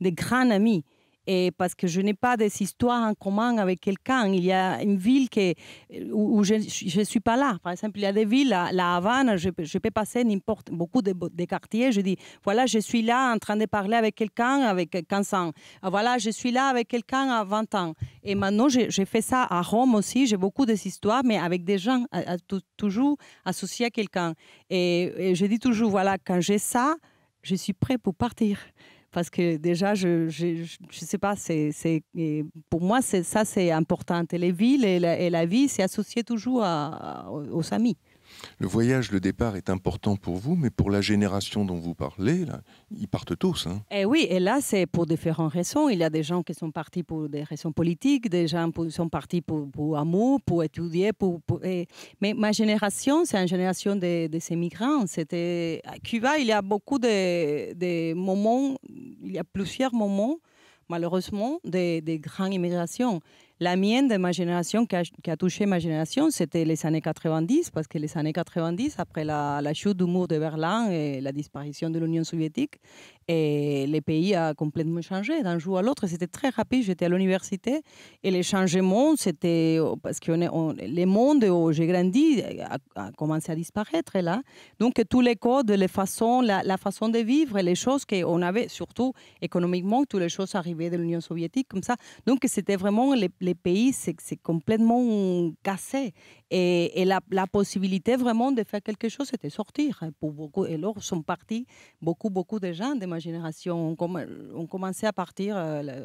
des grands amis. Et parce que je n'ai pas des histoires en commun avec quelqu'un. Il y a une ville où je ne suis pas là. Par exemple, il y a des villes, la Havane, je peux passer beaucoup de quartiers. Je dis, voilà, je suis là en train de parler avec quelqu'un avec 15 ans. Voilà, je suis là avec quelqu'un à 20 ans. Et maintenant, j'ai fait ça à Rome aussi. J'ai beaucoup d'histoires, mais avec des gens toujours associés à quelqu'un. Et je dis toujours, voilà, quand j'ai ça, je suis prêt pour partir. Parce que déjà, je sais pas, pour moi, ça, c'est important. Et les villes et la vie, c'est associé toujours aux amis. Le voyage, le départ est important pour vous, mais pour la génération dont vous parlez, là, ils partent tous. Hein. Et oui, et là, c'est pour différentes raisons. Il y a des gens qui sont partis pour des raisons politiques, des gens qui sont partis pour amour, pour étudier. Mais ma génération, c'est une génération des immigrants. À Cuba, il y a beaucoup de moments, il y a plusieurs moments, malheureusement, des grandes immigrations. La mienne de ma génération, qui a touché ma génération, c'était les années 90, parce que les années 90, après la chute du mur de Berlin et la disparition de l'Union soviétique, et le pays a complètement changé d'un jour à l'autre. C'était très rapide. J'étais à l'université et les changements, c'était parce que le monde où j'ai grandi a commencé à disparaître là. Donc, tous les codes, la façon de vivre, les choses qu'on avait, surtout économiquement, toutes les choses arrivaient de l'Union soviétique, comme ça. Donc, c'était vraiment les pays, c'est complètement cassé. Et la possibilité vraiment de faire quelque chose, c'était sortir. Pour beaucoup, et alors sont partis beaucoup de gens de ma génération. On commençait à partir,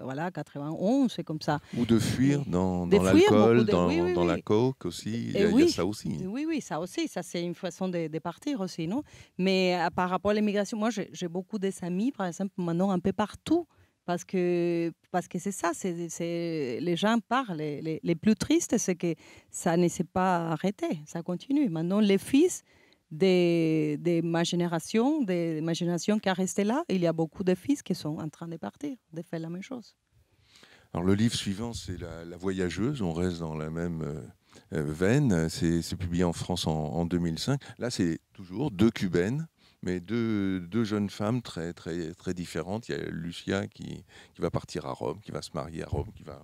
voilà, 91, c'est comme ça. Ou de fuir dans l'alcool, dans la coke aussi. Il y a ça aussi. Oui, ça aussi. Ça, c'est une façon de partir aussi, non? Mais par rapport à l'immigration, moi, j'ai beaucoup d'amis, par exemple, maintenant, un peu partout. Parce que c'est ça, les gens parlent. Les plus tristes, c'est que ça ne s'est pas arrêté, ça continue. Maintenant, les fils de ma génération qui a resté là, il y a beaucoup de fils qui sont en train de partir, de faire la même chose. Alors le livre suivant, c'est la Voyageuse. On reste dans la même veine. C'est publié en France en 2005. Là, c'est toujours 2 Cubaines. Mais deux jeunes femmes très, très, très différentes. Il y a Lucia qui va partir à Rome, qui va se marier à Rome, qui va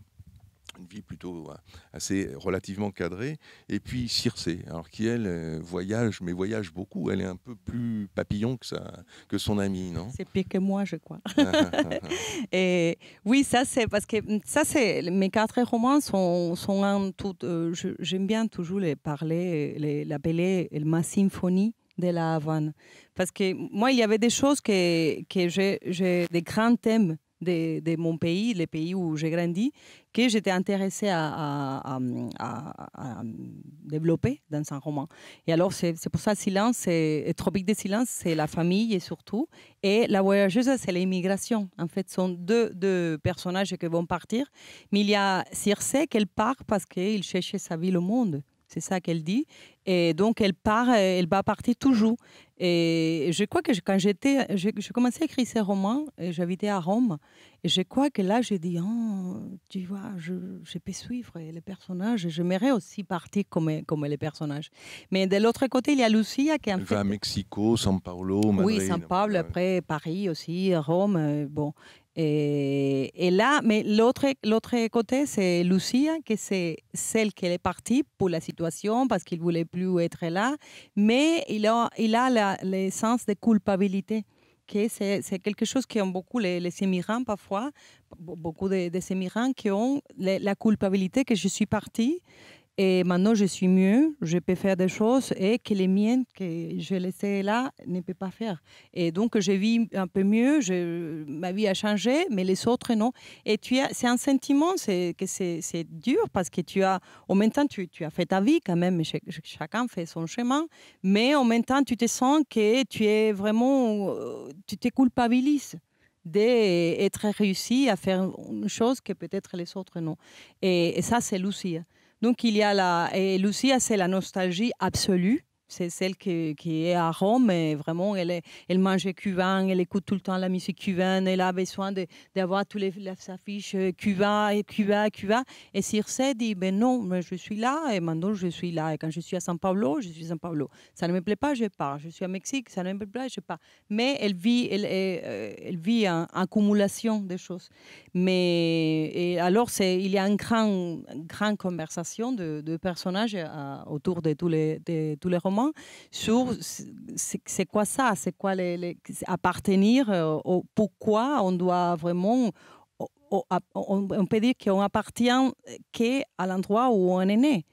une vie plutôt assez relativement cadrée. Et puis Circé, alors qui elle voyage, mais voyage beaucoup. Elle est un peu plus papillon que son amie, non? C'est pire que moi, je crois. Et oui, ça c'est parce que ça c'est mes 4 romans sont en tout. J'aime bien toujours les parler, l'appeler ma symphonie de la Havane, parce que moi il y avait des choses que j'ai des grands thèmes de mon pays, les pays où j'ai grandi, que j'étais intéressée à développer dans un roman. Et alors, c'est pour ça, Silence, Tropique de Silence, c'est la famille et surtout. Et La Voyageuse, c'est l'immigration. En fait, ce sont deux personnages qui vont partir. Mais il y a Circé qu'elle part parce qu'il cherchait sa vie au monde. C'est ça qu'elle dit. Et donc, elle part, elle va partir toujours. Et je crois que quand j'ai commencé à écrire ces romans, j'habitais à Rome, et je crois que là, j'ai dit, oh, tu vois, je peux suivre les personnages, j'aimerais aussi partir comme les personnages. Mais de l'autre côté, il y a Lucia qui en fait... va à Mexico, São Paulo, Madrid. Oui, São Paulo, après Paris aussi, Rome, bon. Et là, mais l'autre côté, c'est Lucia, que c'est celle qui est partie pour la situation, parce qu'il ne voulait plus être là, mais il a le sens de culpabilité. C'est quelque chose qui ont beaucoup les immigrants parfois, beaucoup des immigrants qui ont la culpabilité que je suis partie. Et maintenant, je suis mieux, je peux faire des choses et que les miennes que je laissais là ne peuvent pas faire. Et donc, je vis un peu mieux, ma vie a changé, mais les autres, non. Et c'est un sentiment, c'est dur parce que en même temps, tu as fait ta vie quand même, chacun fait son chemin, mais en même temps, tu te sens que tu es vraiment, tu te culpabilises d'être réussi à faire une chose que peut-être les autres non. Et ça, c'est Lucia. Donc, il y a et Lucia, c'est la nostalgie absolue. C'est celle qui est à Rome, et vraiment, elle mange cubain, elle écoute tout le temps la musique cubaine, elle a besoin d'avoir toutes les affiches Cuba. Et Circé dit, ben non, mais je suis là, et maintenant je suis là. Et quand je suis à São Paulo, je suis à São Paulo. Ça ne me plaît pas, je pars. Je suis à Mexique, ça ne me plaît pas, je pars. Mais elle vit en accumulation de choses. Et alors, il y a une grande conversation de personnages autour de tous les romans sur c'est quoi ça, c'est quoi appartenir, pourquoi on doit vraiment, on peut dire qu'on appartient qu'à l'endroit où on est né.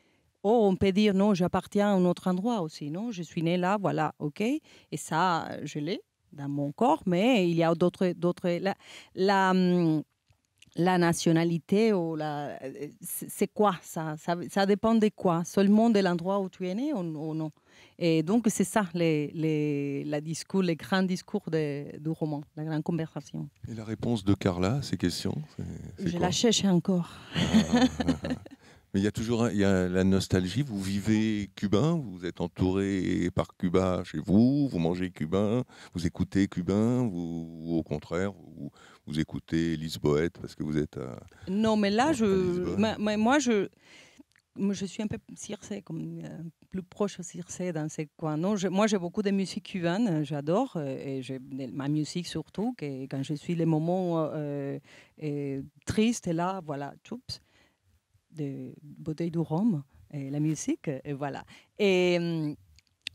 Ou on peut dire non, j'appartiens à un autre endroit aussi, non, je suis né là, voilà, ok. Et ça, je l'ai dans mon corps, mais il y a d'autres la nationalité, c'est quoi ça dépend de quoi? Seulement de l'endroit où tu es né ou non? Et donc, c'est ça, les grands discours du roman, la grande conversation. Et la réponse de Carla à ces questions, c'est Je quoi? la cherche encore. Mais il y a la nostalgie. Vous vivez cubain, vous êtes entouré par Cuba chez vous, vous mangez cubain, vous écoutez cubain, ou au contraire, vous écoutez Lisboète parce que vous êtes à... Non, mais là, moi, je suis un peu Circé, comme plus proche de Circé dans ces coins. Non, moi, j'ai beaucoup de musique cubaine, j'adore, et ma musique surtout, que quand je suis les moments tristes, et là, voilà, choups, de bouteille de rhum, et la musique, et voilà. Mais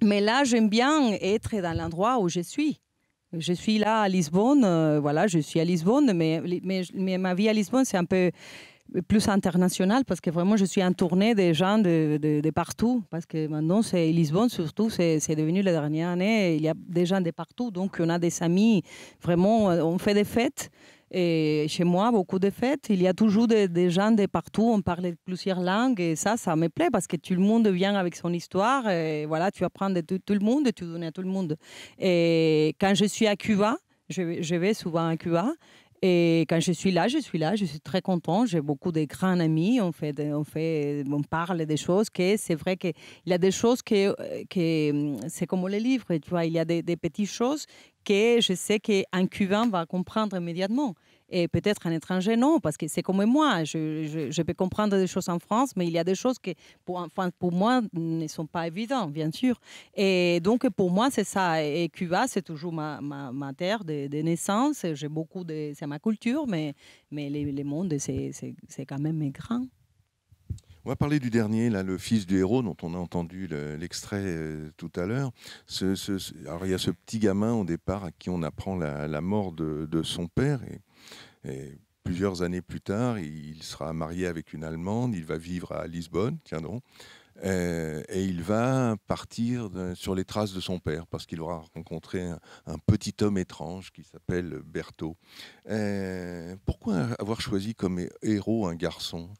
là, j'aime bien être dans l'endroit où je suis. Je suis là à Lisbonne, voilà, je suis à Lisbonne, mais ma vie à Lisbonne, c'est un peu plus international parce que vraiment je suis en tournée des gens de partout, parce que maintenant c'est Lisbonne surtout, c'est devenu la dernière année, il y a des gens de partout, donc on a des amis, vraiment on fait des fêtes, et chez moi beaucoup de fêtes, il y a toujours des gens de partout, on parle plusieurs langues, et ça me plaît parce que tout le monde vient avec son histoire, et voilà, tu apprends de tout le monde et tu donnes à tout le monde. Et quand je suis à Cuba, je vais souvent à Cuba. Et quand je suis là, je suis très content. J'ai beaucoup de grands amis. On parle des choses que c'est vrai qu'il y a des choses que c'est comme les livres. Tu vois, il y a des petites choses que je sais qu'un Cubain va comprendre immédiatement. Et peut-être un étranger, non, parce que c'est comme moi. Je peux comprendre des choses en France, mais il y a des choses qui, pour moi, ne sont pas évidentes, bien sûr. Et donc, pour moi, c'est ça. Et Cuba, c'est toujours ma terre de naissance. J'ai beaucoup c'est ma culture, mais les mondes, c'est quand même grand. On va parler du dernier, là, le fils du héros, dont on a entendu l'extrait tout à l'heure. Alors, il y a ce petit gamin, au départ, à qui on apprend la mort de son père. Et plusieurs années plus tard, il sera marié avec une Allemande. Il va vivre à Lisbonne, tiens donc. Et il va partir sur les traces de son père, parce qu'il aura rencontré un petit homme étrange qui s'appelle Berthaud. Pourquoi avoir choisi comme héros un garçon ?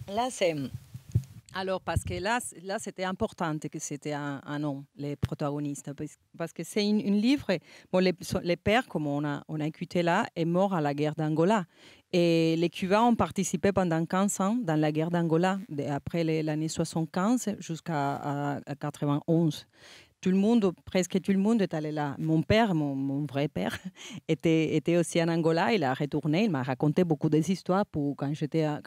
Là, c'est... Alors, parce que là c'était important que c'était un homme, les protagonistes, parce que c'est une livre. Bon, les pères, comme on a écouté là, est mort à la guerre d'Angola. Et les Cubains ont participé pendant 15 ans dans la guerre d'Angola, après l'année 75 jusqu'à 91. Tout le monde, presque tout le monde est allé là. Mon père, mon vrai père, était aussi en Angola. Il a retourné. Il m'a raconté beaucoup des histoires. Quand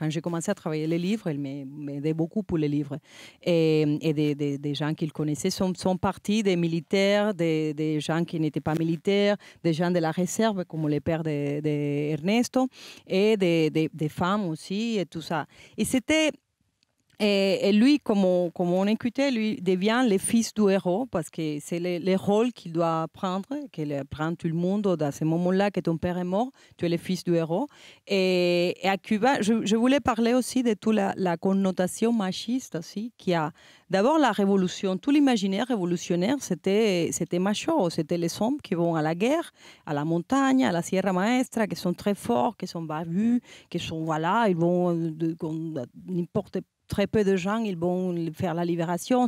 j'ai commencé à travailler les livres, il m'aidait beaucoup pour les livres. Et des gens qu'il connaissait sont partis, des militaires, des gens qui n'étaient pas militaires, des gens de la réserve, comme le père d'Ernesto, et des femmes aussi, et tout ça. Et c'était... Et lui, comme on écoutait, lui devient le fils du héros parce que c'est le rôle qu'il doit prendre, qu'il prend tout le monde dans ce moment-là que ton père est mort, tu es le fils du héros. Et à Cuba, je voulais parler aussi de toute la connotation machiste aussi, qui a d'abord la révolution, tout l'imaginaire révolutionnaire, c'était macho, c'était les hommes qui vont à la guerre, à la montagne, à la Sierra Maestra, qui sont très forts, qui sont barbus, qui sont, voilà, ils vont n'importe très peu de gens, ils vont faire la libération.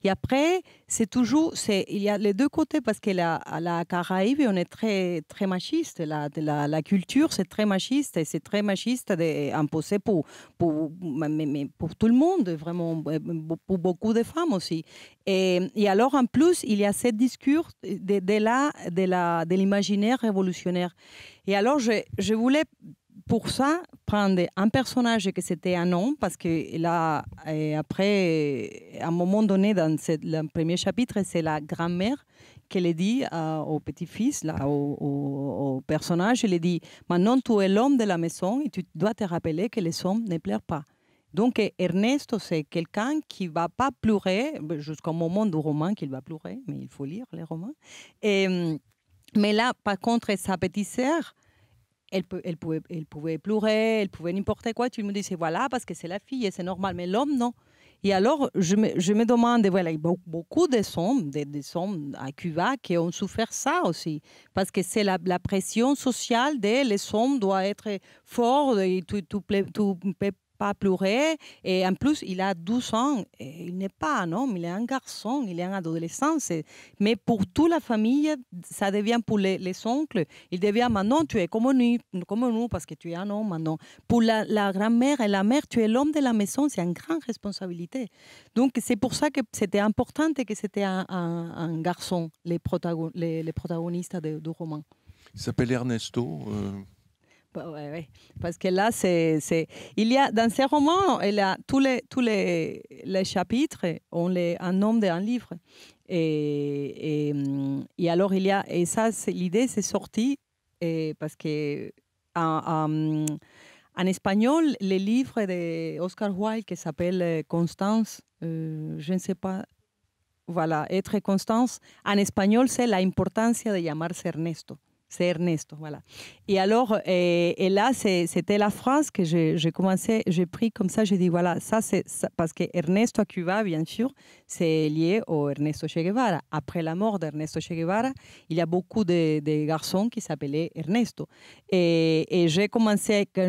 Et après, il y a les deux côtés parce que la Caraïbe, on est très, très machiste. La culture, c'est très machiste et c'est très machiste imposé pour tout le monde, vraiment, pour beaucoup de femmes aussi. Et alors, en plus, il y a ce discours de l'imaginaire révolutionnaire. Et alors, je voulais pour ça, prendre un personnage que c'était un homme, parce que là, après, à un moment donné, dans le premier chapitre, c'est la grand-mère qui le dit au petit-fils, au personnage, elle dit « Maintenant, tu es l'homme de la maison et tu dois te rappeler que les hommes ne pleurent pas. » Donc, Ernesto, c'est quelqu'un qui ne va pas pleurer, jusqu'au moment du roman qu'il va pleurer, mais il faut lire les romans. Mais là, par contre, sa petite sœur, elle pouvait pleurer, elle pouvait n'importe quoi. Tu me disais, voilà, parce que c'est la fille et c'est normal. Mais l'homme, non. Et alors, je me demande, voilà, il y a beaucoup de hommes à Cuba qui ont souffert ça aussi. Parce que c'est la pression sociale les hommes doivent être forts, et tout pas pleurer. Et en plus, il a 12 ans. Et il n'est pas un homme, il est un garçon, il est un adolescent. Mais pour toute la famille, ça devient pour les oncles, il devient maintenant, tu es comme nous, parce que tu es un homme maintenant. Pour la grand-mère et la mère, tu es l'homme de la maison, c'est une grande responsabilité. Donc, c'est pour ça que c'était important que c'était un garçon, les protagonistes du roman. Il s'appelle Ernesto. Ouais. Parce que là, il y a dans ces romans, il y a tous les chapitres ont un nom d'un livre. Et alors, il y a, et ça, l'idée, c'est sorti parce que en espagnol, le livre d'Oscar Wilde qui s'appelle Constance, je ne sais pas, voilà, Être Constance, en espagnol, c'est la importancia de llamarse Ernesto. C'est Ernesto, voilà. Et alors, et là, c'était la phrase que j'ai pris comme ça, j'ai dit, voilà, ça, parce que Ernesto à Cuba, bien sûr, c'est lié au Ernesto Che Guevara. Après la mort d'Ernesto Che Guevara, il y a beaucoup de garçons qui s'appelaient Ernesto. Et quand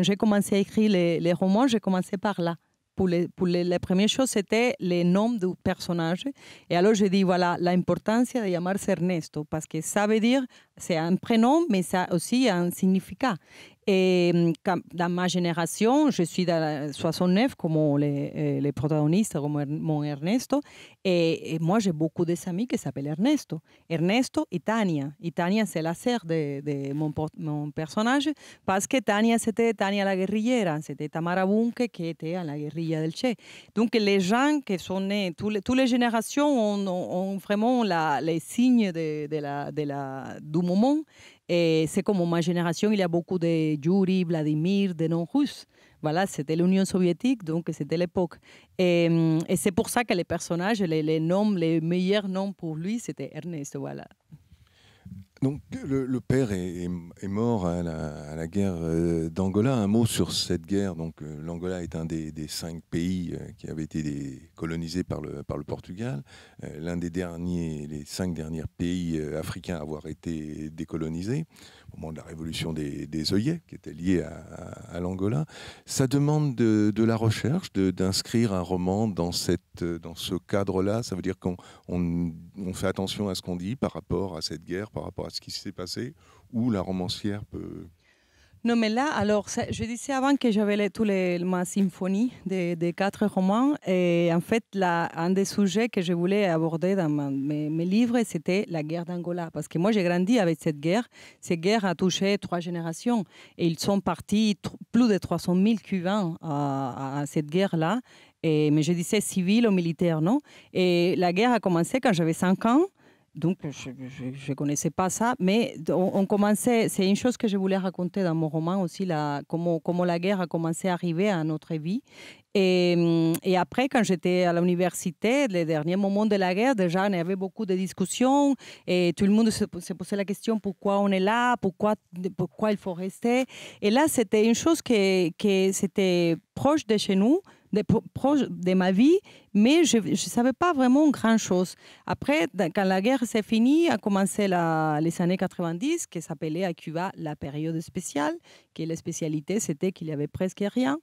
j'ai commencé à écrire les romans, j'ai commencé par là. Pour les premières choses, c'était les noms du personnage. Et alors, j'ai dit, voilà, l'importance de llamarse Ernesto, parce que ça veut dire, c'est un prénom, mais ça a aussi un significat. Et dans ma génération, je suis dans la 69, comme les protagonistes, comme mon Ernesto. Et moi, j'ai beaucoup d'amis qui s'appellent Ernesto. Ernesto et Tania. Et Tania, c'est la sœur de mon personnage, parce que Tania, c'était Tania la guerrillera. C'était Tamara Bunke qui était à la guérilla del Che. Donc, les gens qui sont nés, toutes les générations ont vraiment les signes du moment. Et c'est comme ma génération, il y a beaucoup de Yuri, Vladimir, de noms russes. Voilà, c'était l'Union soviétique, donc c'était l'époque. Et c'est pour ça que les personnages, les noms, les meilleurs noms pour lui, c'était Ernest, voilà. Donc le père est mort à la guerre d'Angola. Un mot sur cette guerre. Donc l'Angola est un des 5 pays qui avaient été colonisés par le Portugal. L'un des les 5 derniers pays africains à avoir été décolonisés au moment de la révolution des œillets, qui était liée à l'Angola. Ça demande de la recherche, d'inscrire un roman dans ce cadre-là. Ça veut dire qu'on fait attention à ce qu'on dit par rapport à cette guerre, par rapport à ce qui s'est passé, ou la romancière peut... Non, mais là, alors, je disais avant que j'avais ma symphonie des 4 romans. Et en fait, un des sujets que je voulais aborder dans mes livres, c'était la guerre d'Angola. Parce que moi, j'ai grandi avec cette guerre. Cette guerre a touché 3 générations. Et ils sont partis, plus de 300 000 Cubains à cette guerre-là. Mais je disais civil ou militaire, non? Et la guerre a commencé quand j'avais 5 ans. Donc, je ne connaissais pas ça, mais on commençait, c'est une chose que je voulais raconter dans mon roman aussi, comment la guerre a commencé à arriver à notre vie. Et après, quand j'étais à l'université, les derniers moments de la guerre, déjà, il y avait beaucoup de discussions et tout le monde se posait la question pourquoi on est là, pourquoi il faut rester. Et là, c'était une chose qui c'était proche de chez nous, proche de ma vie, mais je ne savais pas vraiment grand-chose. Après, quand la guerre s'est finie, a commencé les années 90, qui s'appelait à Cuba la période spéciale, que la spécialité, c'était qu'il n'y avait presque rien.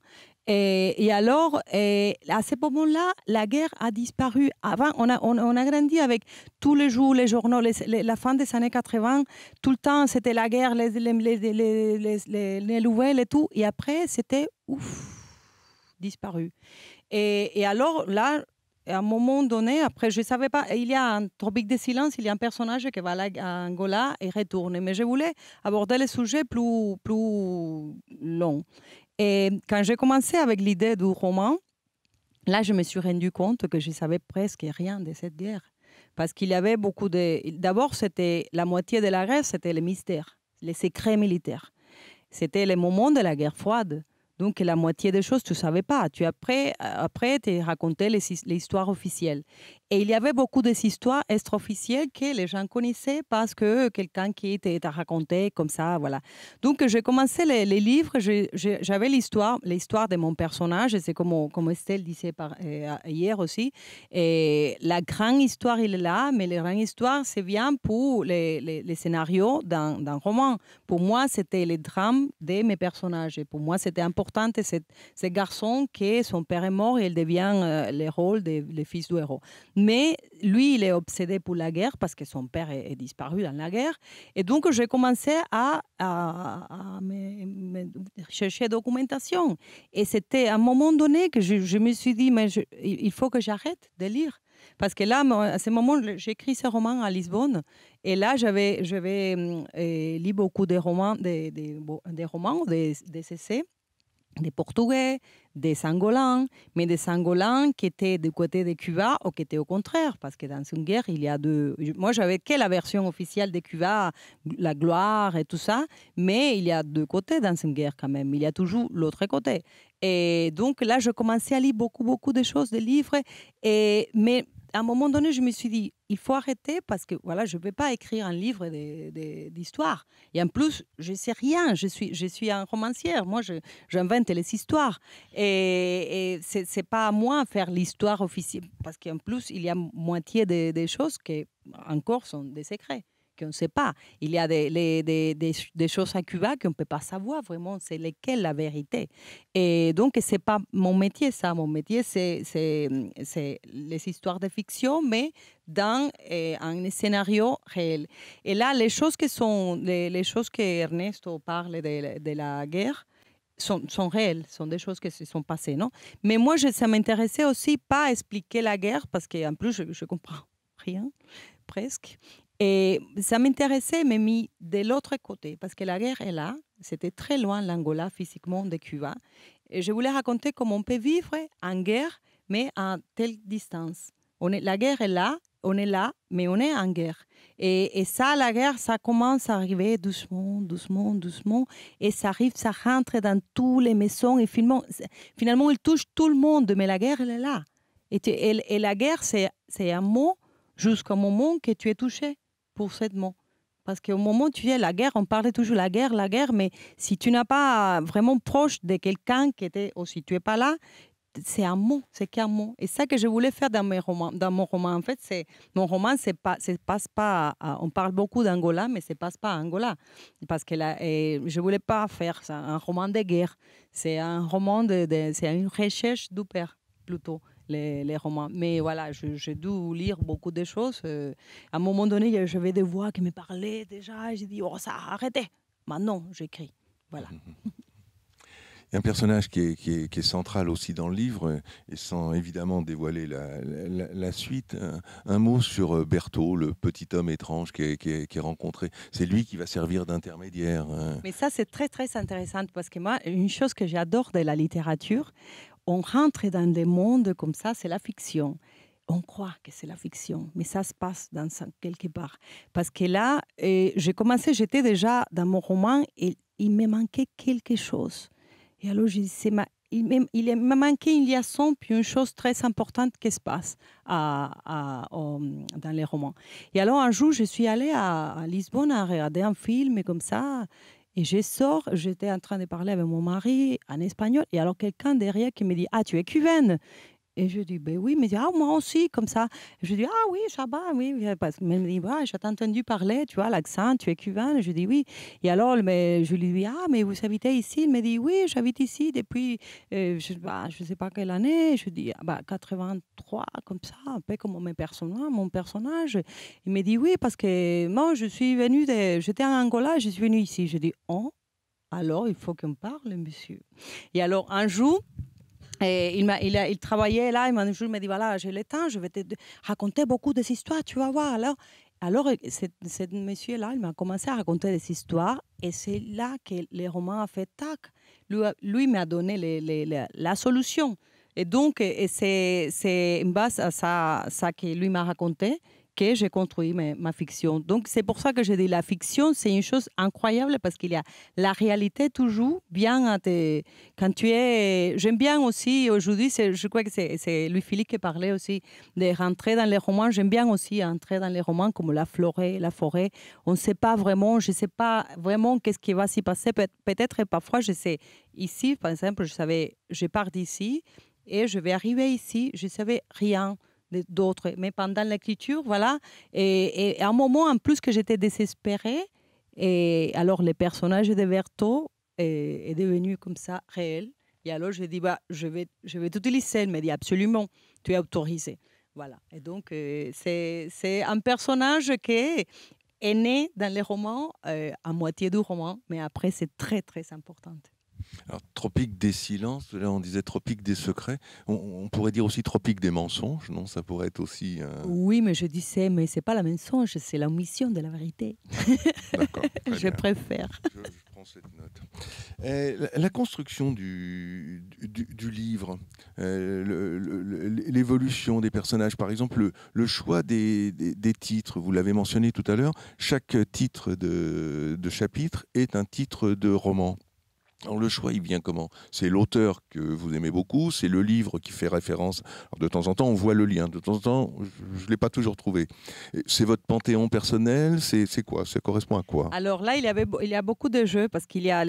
Et alors, à ce moment-là, la guerre a disparu. Avant, on a grandi avec tous les jours, les journaux, la fin des années 80, tout le temps, c'était la guerre, les nouvelles et tout. Et après, c'était disparu. Et alors, là, à un moment donné, après, je ne savais pas, il y a un tropique de silence, il y a un personnage qui va à Angola et retourne. Mais je voulais aborder le sujet plus long. Et quand j'ai commencé avec l'idée du roman, là, je me suis rendu compte que je ne savais presque rien de cette guerre. Parce qu'il y avait beaucoup de... D'abord, c'était la moitié de la guerre, c'était les mystères, les secrets militaires. C'était les moments de la guerre froide. Donc, la moitié des choses, tu ne savais pas. Après, tu racontais les histoires officielles. Et il y avait beaucoup d'histoires extra-officielles que les gens connaissaient parce que quelqu'un qui t'a raconté comme ça, voilà. Donc, j'ai commencé les livres. J'avais l'histoire de mon personnage. C'est comme Estelle disait hier aussi. Et la grande histoire, il est là. Mais la grande histoire, c'est bien pour les scénarios d'un roman. Pour moi, c'était les drames de mes personnages. Et pour moi, c'était important. Ce garçon qui, son père est mort et il devient le rôle des fils du héros. Mais lui, il est obsédé pour la guerre parce que son père est disparu dans la guerre. Et donc, j'ai commencé à chercher documentation. Et c'était à un moment donné que je me suis dit, mais il faut que j'arrête de lire. Parce que là, à ce moment, j'écris ce roman à Lisbonne. Et là, j'avais lu beaucoup de romans, des romans, des essais, des Portugais, des Angolans, mais des Angolans qui étaient du côté de Cuba ou qui étaient au contraire, parce que dans une guerre, il y a deux... Moi, j'avais que la version officielle de Cuba, la gloire et tout ça, mais il y a deux côtés dans une guerre quand même. Il y a toujours l'autre côté. Et donc là, je commençais à lire beaucoup de choses, des livres, mais à un moment donné, je me suis dit, il faut arrêter parce que voilà, je ne vais pas écrire un livre d'histoire. Et en plus, je ne sais rien. Je suis un romancière. Moi, j'invente les histoires. Et ce n'est pas à moi de faire l'histoire officielle. Parce qu'en plus, il y a moitié des choses qui encore sont des secrets. qu'on ne sait pas. Il y a des choses à Cuba qu'on ne peut pas savoir vraiment, c'est lesquelles la vérité. Et donc, ce n'est pas mon métier, ça. Mon métier, c'est les histoires de fiction, mais dans un scénario réel. Et là, les choses que Ernesto parle de la guerre, sont réelles, sont des choses qui se sont passées, non? Mais moi, ça m'intéressait aussi pas à expliquer la guerre, parce qu'en plus, je comprends rien, presque. Et ça m'intéressait, mais mis de l'autre côté, parce que la guerre est là, c'était très loin, l'Angola, physiquement, de Cuba. Et je voulais raconter comment on peut vivre en guerre, mais à telle distance. La guerre est là, on est là, mais on est en guerre. Et ça, la guerre, ça commence à arriver doucement, doucement, doucement. Et ça arrive, ça rentre dans toutes les maisons. Et finalement, il touche tout le monde. Mais la guerre, elle est là. Et la guerre, c'est un mot jusqu'au moment que tu es touché pour ce mot. Parce qu'au moment où tu es la guerre, on parlait toujours la guerre. Mais si tu n'es pas vraiment proche de quelqu'un qui était, ou si tu n'es pas là, c'est un mot, c'est qu'un mot. Et ça que je voulais faire dans mon roman, en fait, mon roman, passe pas. On parle beaucoup d'Angola, mais ça passe pas à Angola, parce que je voulais pas faire ça, un roman de guerre. C'est un roman c'est une recherche du père plutôt. Les romans. Mais voilà, j'ai dû lire beaucoup de choses. À un moment donné, j'avais des voix qui me parlaient déjà. J'ai dit, oh, ça a arrêté. Maintenant, j'écris. Voilà. Il y a un personnage qui est central aussi dans le livre, et sans évidemment dévoiler la suite, un mot sur Berthaud, le petit homme étrange qui est rencontré. C'est lui qui va servir d'intermédiaire. Mais ça, c'est très, très intéressant, parce que moi, une chose que j'adore de la littérature, on rentre dans des mondes comme ça, c'est la fiction. On croit que c'est la fiction, mais ça se passe quelque part. Parce que là, j'étais déjà dans mon roman et il me manquait quelque chose. Et alors, il m'a manqué une liaison, puis une chose très importante qui se passe dans les romans. Et alors, un jour, je suis allée à Lisbonne à regarder un film, et comme ça, et j'étais en train de parler avec mon mari en espagnol, et alors quelqu'un derrière qui me dit « Ah, tu es cubaine ?» Et je dis, ben oui, il me dit, ah, moi aussi, comme ça. Je dis, ah oui, ça va, oui. Il me dit, bah, je t'ai entendu parler, tu vois, l'accent, tu es cubaine. Je dis, oui. Et alors, je lui dis, ah, mais vous habitez ici? Il me dit, oui, j'habite ici depuis, je ne sais pas quelle année. Je dis, 83, comme ça, un peu comme mon personnage. Il me dit, oui, parce que moi, j'étais en Angola, je suis venue ici. Je dis, oh, alors, il faut qu'on parle, monsieur. Et alors, un jour, et il travaillait là, un jour il m'a dit, voilà, j'ai le temps, je vais te raconter beaucoup des histoires, tu vas voir. Alors ce monsieur-là, il m'a commencé à raconter des histoires, et c'est là que le roman a fait tac. Lui m'a donné la solution. Et donc, c'est en base à ça que lui m'a raconté que j'ai construit ma fiction. Donc, c'est pour ça que j'ai dit la fiction, c'est une chose incroyable, parce qu'il y a la réalité toujours bien quand tu es... J'aime bien aussi, aujourd'hui, je crois que c'est Louis-Philippe qui parlait aussi de rentrer dans les romans. J'aime bien aussi entrer dans les romans comme la forêt. On ne sait pas vraiment, je ne sais pas vraiment qu'est-ce qui va s'y passer. Peut-être parfois, je sais, ici, par exemple, je pars d'ici et je vais arriver ici, je ne savais rien d'autres. Mais pendant l'écriture, voilà. Et à un moment, en plus, que j'étais désespérée, et alors le personnage de Berthaud est devenu comme ça, réel. Et alors, je dis, je vais t'utiliser. Elle me dit, absolument, tu es autorisé. Voilà. Et donc, c'est un personnage qui est né dans les romans, à moitié du roman, mais après, c'est très, très important. Alors, Tropique des silences, là on disait Tropique des secrets, on pourrait dire aussi Tropique des mensonges, non? Ça pourrait être aussi... Oui, mais je disais, mais c'est pas la mensonge, c'est la omission de la vérité. D'accord. Je préfère. Je prends cette note. La construction du livre, l'évolution des personnages, par exemple, le choix des titres, vous l'avez mentionné tout à l'heure, chaque titre de chapitre est un titre de roman. Alors le choix, il vient comment? C'est l'auteur que vous aimez beaucoup, c'est le livre qui fait référence. Alors, de temps en temps, on voit le lien. De temps en temps, je ne l'ai pas toujours trouvé. C'est votre panthéon personnel? C'est quoi? Ça correspond à quoi? Alors là, il y a beaucoup de jeux parce qu'il y a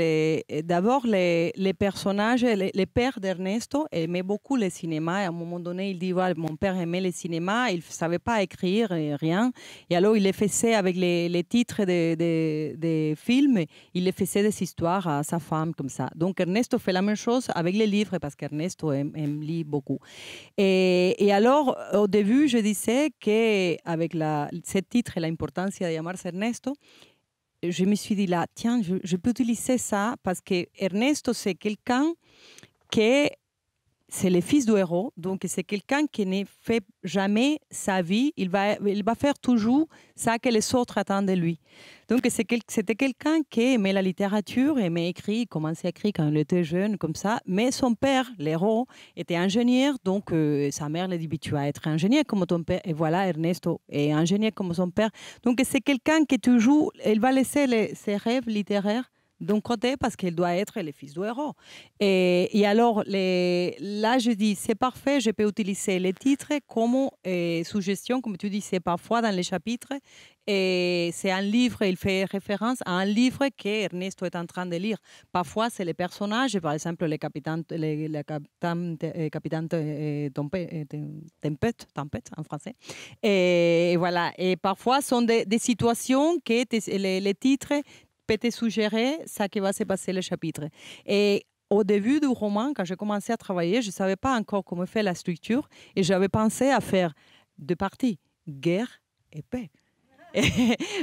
d'abord les personnages, les pères d'Ernesto aimaient beaucoup le cinéma. Et à un moment donné, il dit voilà, mon père aimait le cinéma, il ne savait pas écrire et rien. Et alors, il les faisait avec les titres des films, il les faisait des histoires à sa femme comme ça. Donc Ernesto fait la même chose avec les livres parce qu'Ernesto aime lire beaucoup. Et alors, au début, je disais qu'avec ce titre et l'importance de llamarse Ernesto, je me suis dit là, tiens, je peux utiliser ça parce que Ernesto, c'est quelqu'un qui c'est le fils du héros, donc c'est quelqu'un qui ne fait jamais sa vie, il va faire toujours ça que les autres attendent de lui. Donc c'était quelqu'un qui aimait la littérature, aimait écrire, commençait à écrire quand il était jeune, comme ça, mais son père, l'héros, était ingénieur, donc sa mère lui dit, tu vas être ingénieur comme ton père, et voilà, Ernesto est ingénieur comme son père. Donc c'est quelqu'un qui toujours, il va laisser ses rêves littéraires d'un côté parce qu'il doit être le fils du héros. Et alors, là, je dis, c'est parfait, je peux utiliser les titres comme suggestion, comme tu disais parfois dans les chapitres. Et c'est un livre, il fait référence à un livre qu'Ernesto est en train de lire. Parfois, c'est les personnages, par exemple, le capitaine Tempête en français. Et voilà. Et parfois, ce sont des situations que les titres peut te suggérer ça qui va se passer le chapitre. Et au début du roman, quand j'ai commencé à travailler, je ne savais pas encore comment faire la structure et j'avais pensé à faire deux parties, guerre et paix.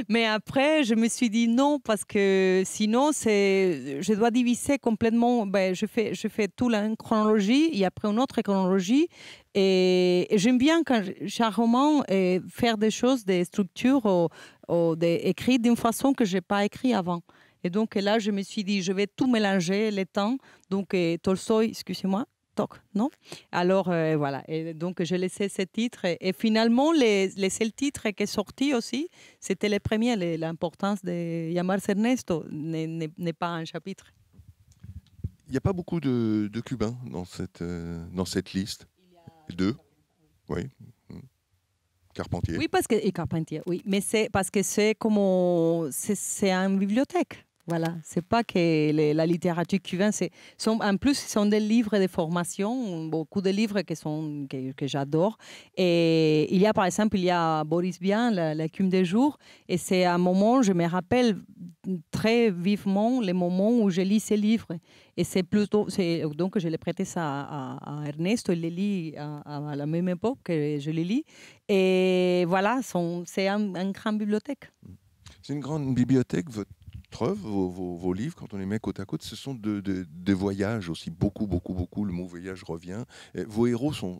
Mais après, je me suis dit non, parce que sinon, je dois diviser complètement. Ben, je fais tout une chronologie et après une autre chronologie. Et j'aime bien quand j'ai un roman faire des choses, des structures écrites d'une façon que je n'ai pas écrit avant. Et donc là, je me suis dit, je vais tout mélanger les temps. Donc Tolstoï, excusez-moi, non? Alors voilà, et donc j'ai laissé ce titre et finalement les seuls titres qui sont sortis aussi, c'était les premiers, l'importance de llamarse Ernesto n'est pas un chapitre. Il n'y a pas beaucoup de Cubains dans cette liste. Deux, oui. Carpentier. Oui, parce que et Carpentier, oui, mais c'est parce que c'est une bibliothèque. Voilà, c'est pas que la littérature cubaine, en plus, ce sont des livres de formation, beaucoup de livres que j'adore. Et il y a, par exemple, Boris Vian, l'écume des jours, et c'est un moment, je me rappelle très vivement les moments où je lis ces livres. Et donc je l'ai prêté ça à Ernesto, il les lit à la même époque que je les lis. Et voilà, c'est une grande bibliothèque. C'est une grande bibliothèque, votre œuvre, vos livres, quand on les met côte à côte, ce sont des voyages aussi, beaucoup, le mot voyage revient. Et vos héros sont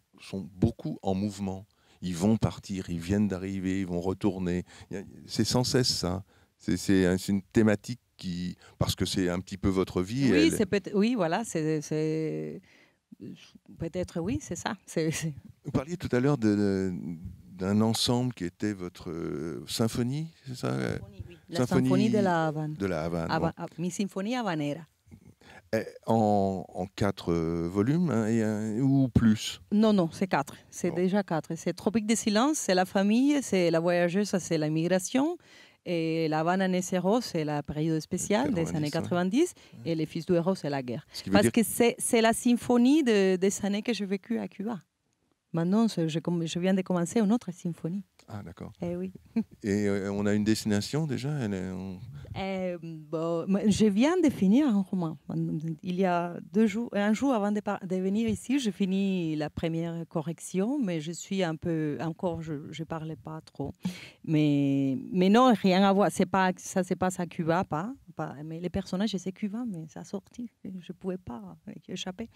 beaucoup en mouvement. Ils vont partir, ils viennent d'arriver, ils vont retourner. C'est sans cesse ça. C'est une thématique parce que c'est un petit peu votre vie. Oui, oui, voilà, peut-être oui, c'est ça. Vous parliez tout à l'heure d'un ensemble qui était votre symphonie, c'est ça? Oui. La symphonie de la Havane. De la Havane. Mi Sinfonia Habanera. En 4 volumes ou plus? Non, c'est 4. C'est déjà 4. C'est Tropique de silence, c'est la famille, c'est la voyageuse, ça c'est la migration. Et la Havane Necero, c'est la période spéciale des années 90. Et les fils du héros, c'est la guerre. Parce que c'est la symphonie des années que j'ai vécues à Cuba. Maintenant, je viens de commencer une autre symphonie. Ah, d'accord. Eh oui. Et on a une destination déjà? Je viens de finir un roman. Il y a un jour avant de venir ici, j'ai fini la première correction, mais je suis un peu... Encore, je ne parlais pas trop. Mais non, rien à voir. Ça se passe à Cuba, mais les personnages, c'est cubain, mais ça a sorti. Je ne pouvais pas échapper.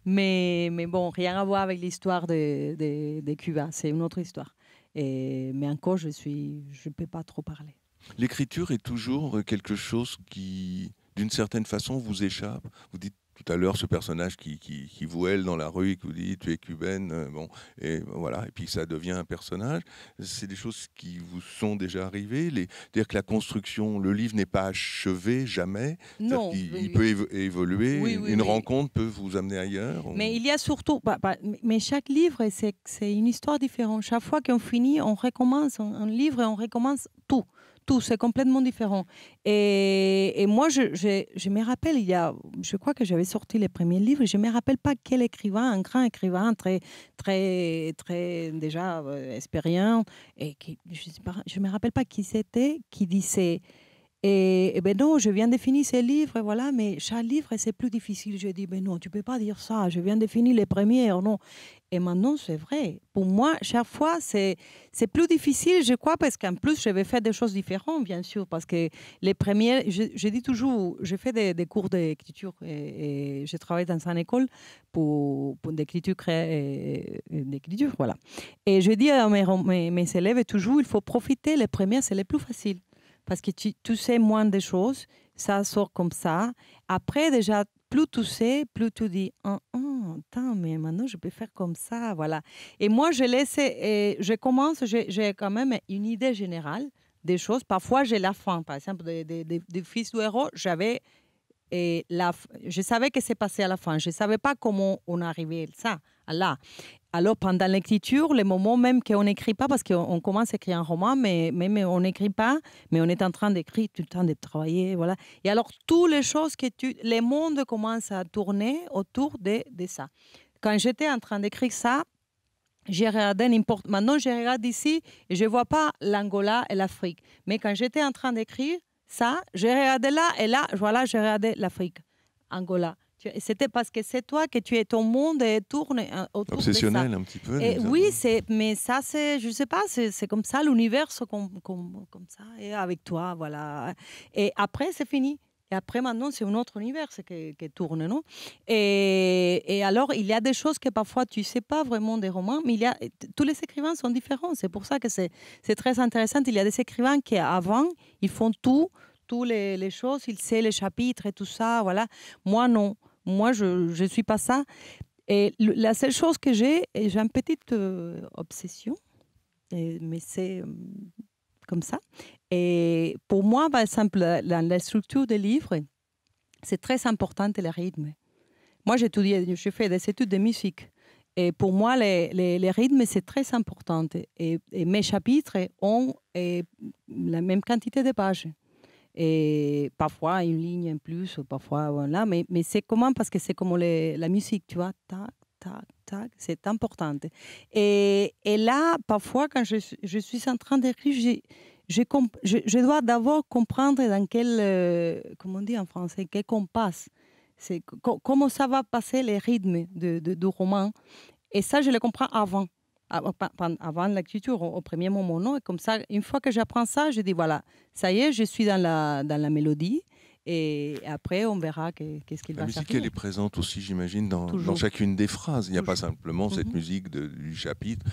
Mais bon, rien à voir avec l'histoire de Cuba. C'est une autre histoire. Mais encore, je ne peux pas trop parler. L'écriture est toujours quelque chose qui, d'une certaine façon, vous échappe. Vous dites, tout à l'heure, ce personnage qui voile dans la rue et qui vous dit tu es cubaine, bon, et voilà, et puis ça devient un personnage. C'est des choses qui vous sont déjà arrivées. C'est-à-dire que la construction, le livre n'est pas achevé jamais. Non. Il peut évoluer. Oui, Une oui. rencontre peut vous amener ailleurs. Mais il y a surtout, mais chaque livre, c'est une histoire différente. Chaque fois qu'on finit, on recommence un livre et on recommence tout. Tout, c'est complètement différent. Et moi, je me rappelle, je crois que j'avais sorti les premiers livres, je ne me rappelle pas quel écrivain, un grand écrivain, très, très, très déjà expérimenté, et je ne me rappelle pas qui c'était, qui disait... Et ben non, je viens de finir ces livres, voilà, mais chaque livre, c'est plus difficile. Je dis, ben non, tu ne peux pas dire ça, je viens de finir les premiers, non. Et maintenant, c'est vrai. Pour moi, chaque fois, c'est plus difficile, je crois, parce qu'en plus, je vais faire des choses différentes, bien sûr, parce que les premiers, je dis toujours, je fais des cours d'écriture et je travaille dans une école pour d'écriture, d'écriture, voilà. Et je dis à mes élèves toujours, il faut profiter, les premiers, c'est les plus faciles. Parce que tu sais moins de choses, ça sort comme ça. Après, déjà, plus tu sais, plus tu dis attends, mais maintenant, je peux faire comme ça, voilà. Et moi, je commence, j'ai quand même une idée générale des choses. Parfois, j'ai la fin. Par exemple, des Fils du héros, je savais que c'est passé à la fin. Je ne savais pas comment on arrivait là. Alors, pendant l'écriture, les moments même qu'on n'écrit pas, parce qu'on commence à écrire un roman, mais on n'écrit pas, mais on est en train d'écrire, tout le temps de travailler, voilà. Et alors, toutes les choses les mondes commencent à tourner autour de ça. Quand j'étais en train d'écrire ça, j'ai regardé maintenant, je regarde ici et je ne vois pas l'Angola et l'Afrique. Mais quand j'étais en train d'écrire ça, j'ai regardé là et là, voilà, j'ai regardé l'Afrique, Angola. C'était parce que c'est toi que tu es ton monde et tourne autour obsessionnel de ça. un petit peu. Et oui, mais ça, je sais pas, c'est comme ça, l'univers comme ça, et avec toi, voilà. Et après, c'est fini. Et après, maintenant, c'est un autre univers qui tourne, non? Et alors, il y a des choses que parfois, tu ne sais pas vraiment des romans, mais tous les écrivains sont différents. C'est pour ça que c'est très intéressant. Il y a des écrivains qui, avant, ils font toutes les choses, ils savent les chapitres et tout ça, voilà. Moi, non. Moi, je ne suis pas ça. Et la seule chose que j'ai une petite obsession, mais c'est comme ça. Et pour moi, par exemple, la structure des livres, c'est très important, le rythme. Moi, je fais des études de musique. Et pour moi, les rythmes, c'est très important. Et mes chapitres ont la même quantité de pages. Et parfois une ligne en plus, parfois voilà, mais c'est comment, parce que c'est comme la musique, tu vois, tac, tac, tac, c'est important. Et là, parfois, quand je suis en train d'écrire, je dois d'abord comprendre dans quel, comment on dit en français, quel compas, comment ça va passer les rythmes du roman. Et ça, je le comprends avant l'écriture, au premier moment, non? Et comme ça, une fois que j'apprends ça, je dis, voilà, ça y est, je suis dans la mélodie. Et après, on verra qu'est-ce qu'il va faire. La musique, elle est présente aussi, j'imagine, dans chacune des phrases. Il n'y a pas simplement cette musique du chapitre.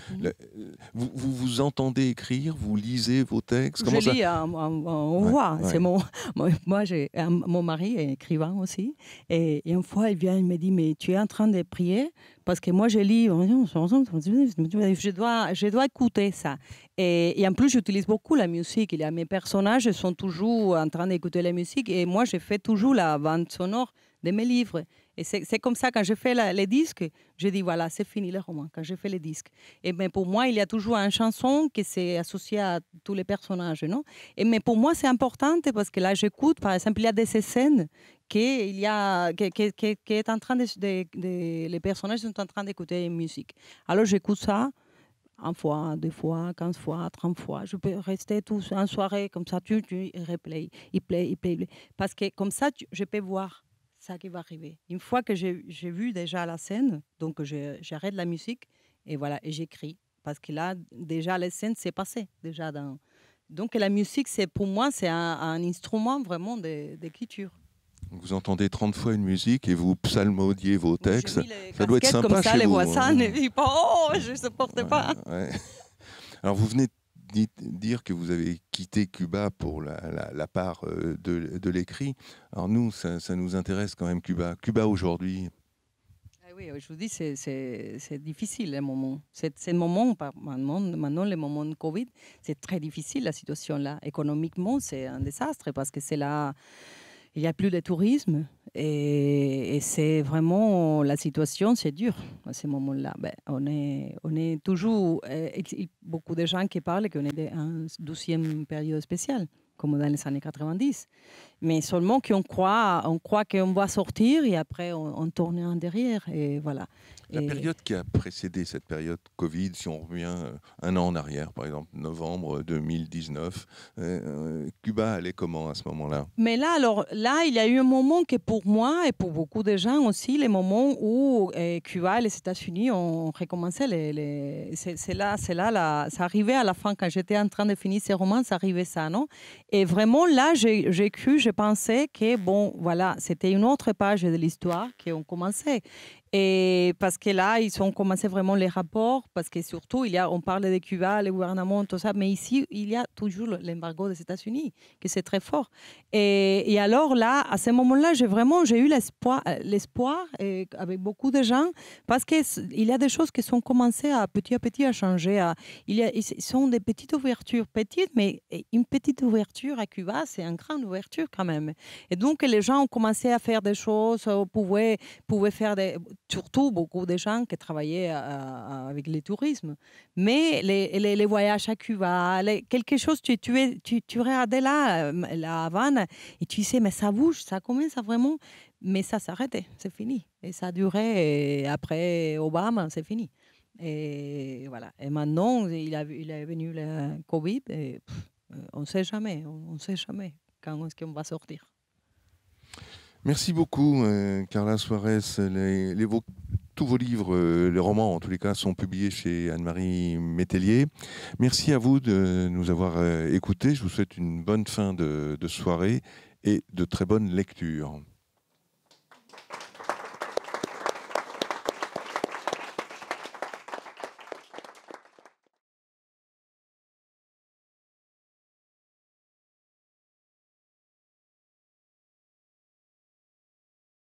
Vous vous entendez écrire, vous lisez vos textes. Comment je lis en voix. Ouais. Moi, mon mari est écrivain aussi. Et une fois, il vient, il me dit, mais tu es en train de prier? Parce que moi, je lis, je dois écouter ça. Et en plus, j'utilise beaucoup la musique. Mes personnages sont toujours en train d'écouter la musique. Et moi, je fais toujours la bande sonore de mes livres. Et c'est comme ça, quand je fais les disques, je dis, voilà, c'est fini le roman, quand je fais les disques. Et mais pour moi, il y a toujours une chanson qui est associée à tous les personnages, non? Mais pour moi, c'est important parce que là, j'écoute, par exemple, il y a des scènes qui est en train les personnages sont en train d'écouter une musique. Alors, j'écoute ça. Une fois, 2 fois, 15 fois, 30 fois. Je peux rester en soirée comme ça, tu replay, il play. Parce que comme ça, je peux voir ça qui va arriver. Une fois que j'ai vu déjà la scène, donc j'arrête la musique et voilà, et j'écris. Parce que là, déjà, la scène s'est passée. Donc la musique, pour moi, c'est un instrument vraiment d'écriture. Vous entendez 30 fois une musique et vous psalmodiez vos textes. Ça doit être sympa comme ça, chez les vous. voisins ne disent pas « Oh, je ne supporte pas ». Ouais. Alors, vous venez dire que vous avez quitté Cuba pour la part de l'écrit. Alors nous, ça nous intéresse quand même, Cuba. Cuba aujourd'hui. Oui, je vous dis, c'est difficile les moments. C'est le moment, maintenant, le moment de Covid, c'est très difficile la situation là. Économiquement, c'est un désastre parce que c'est là, il n'y a plus de tourisme et c'est vraiment la situation, c'est dur à ce moment-là. Ben, on est toujours beaucoup de gens qui parlent qu'on est dans une 12e période spéciale, comme dans les années 90. Mais seulement qu'on croit qu'on va sortir et après on tourne en derrière et voilà. La période qui a précédé cette période Covid, si on revient un an en arrière, par exemple novembre 2019, Cuba allait comment à ce moment-là? Mais là, il y a eu un moment que pour moi et pour beaucoup de gens aussi, les moments où Cuba et les États-Unis ont recommencé. C'est là, ça arrivait à la fin quand j'étais en train de finir ces romans, ça arrivait ça, non? Et vraiment là, j'ai cru, je pensais que bon, voilà, c'était une autre page de l'histoire qu'on commençait. Et parce que là, ils ont commencé vraiment les rapports, parce que surtout, on parle de Cuba, le gouvernement, tout ça, mais ici, il y a toujours l'embargo des États-Unis, que c'est très fort. Et alors là, à ce moment-là, j'ai eu l'espoir avec beaucoup de gens, parce qu'il y a des choses qui sont commencées à petit à changer. Ils sont des petites ouvertures, petites, mais une petite ouverture à Cuba, c'est une grande ouverture quand même. Et donc, les gens ont commencé à faire des choses, pouvaient faire surtout beaucoup de gens qui travaillaient avec le tourisme. Mais les voyages à Cuba, quelque chose, tu regardais là, la Havane, et tu sais, mais ça bouge, ça commence à vraiment... Mais ça s'arrêtait, c'est fini. Et ça a duré, et après Obama, c'est fini. Et voilà. Et maintenant, il est venu le Covid, et on ne sait jamais, on ne sait jamais quand est-ce qu'on va sortir. Merci beaucoup, Carla Suarez. Tous vos livres, les romans en tous les cas, sont publiés chez Anne-Marie Métellier. Merci à vous de nous avoir écoutés. Je vous souhaite une bonne fin de soirée et de très bonnes lectures.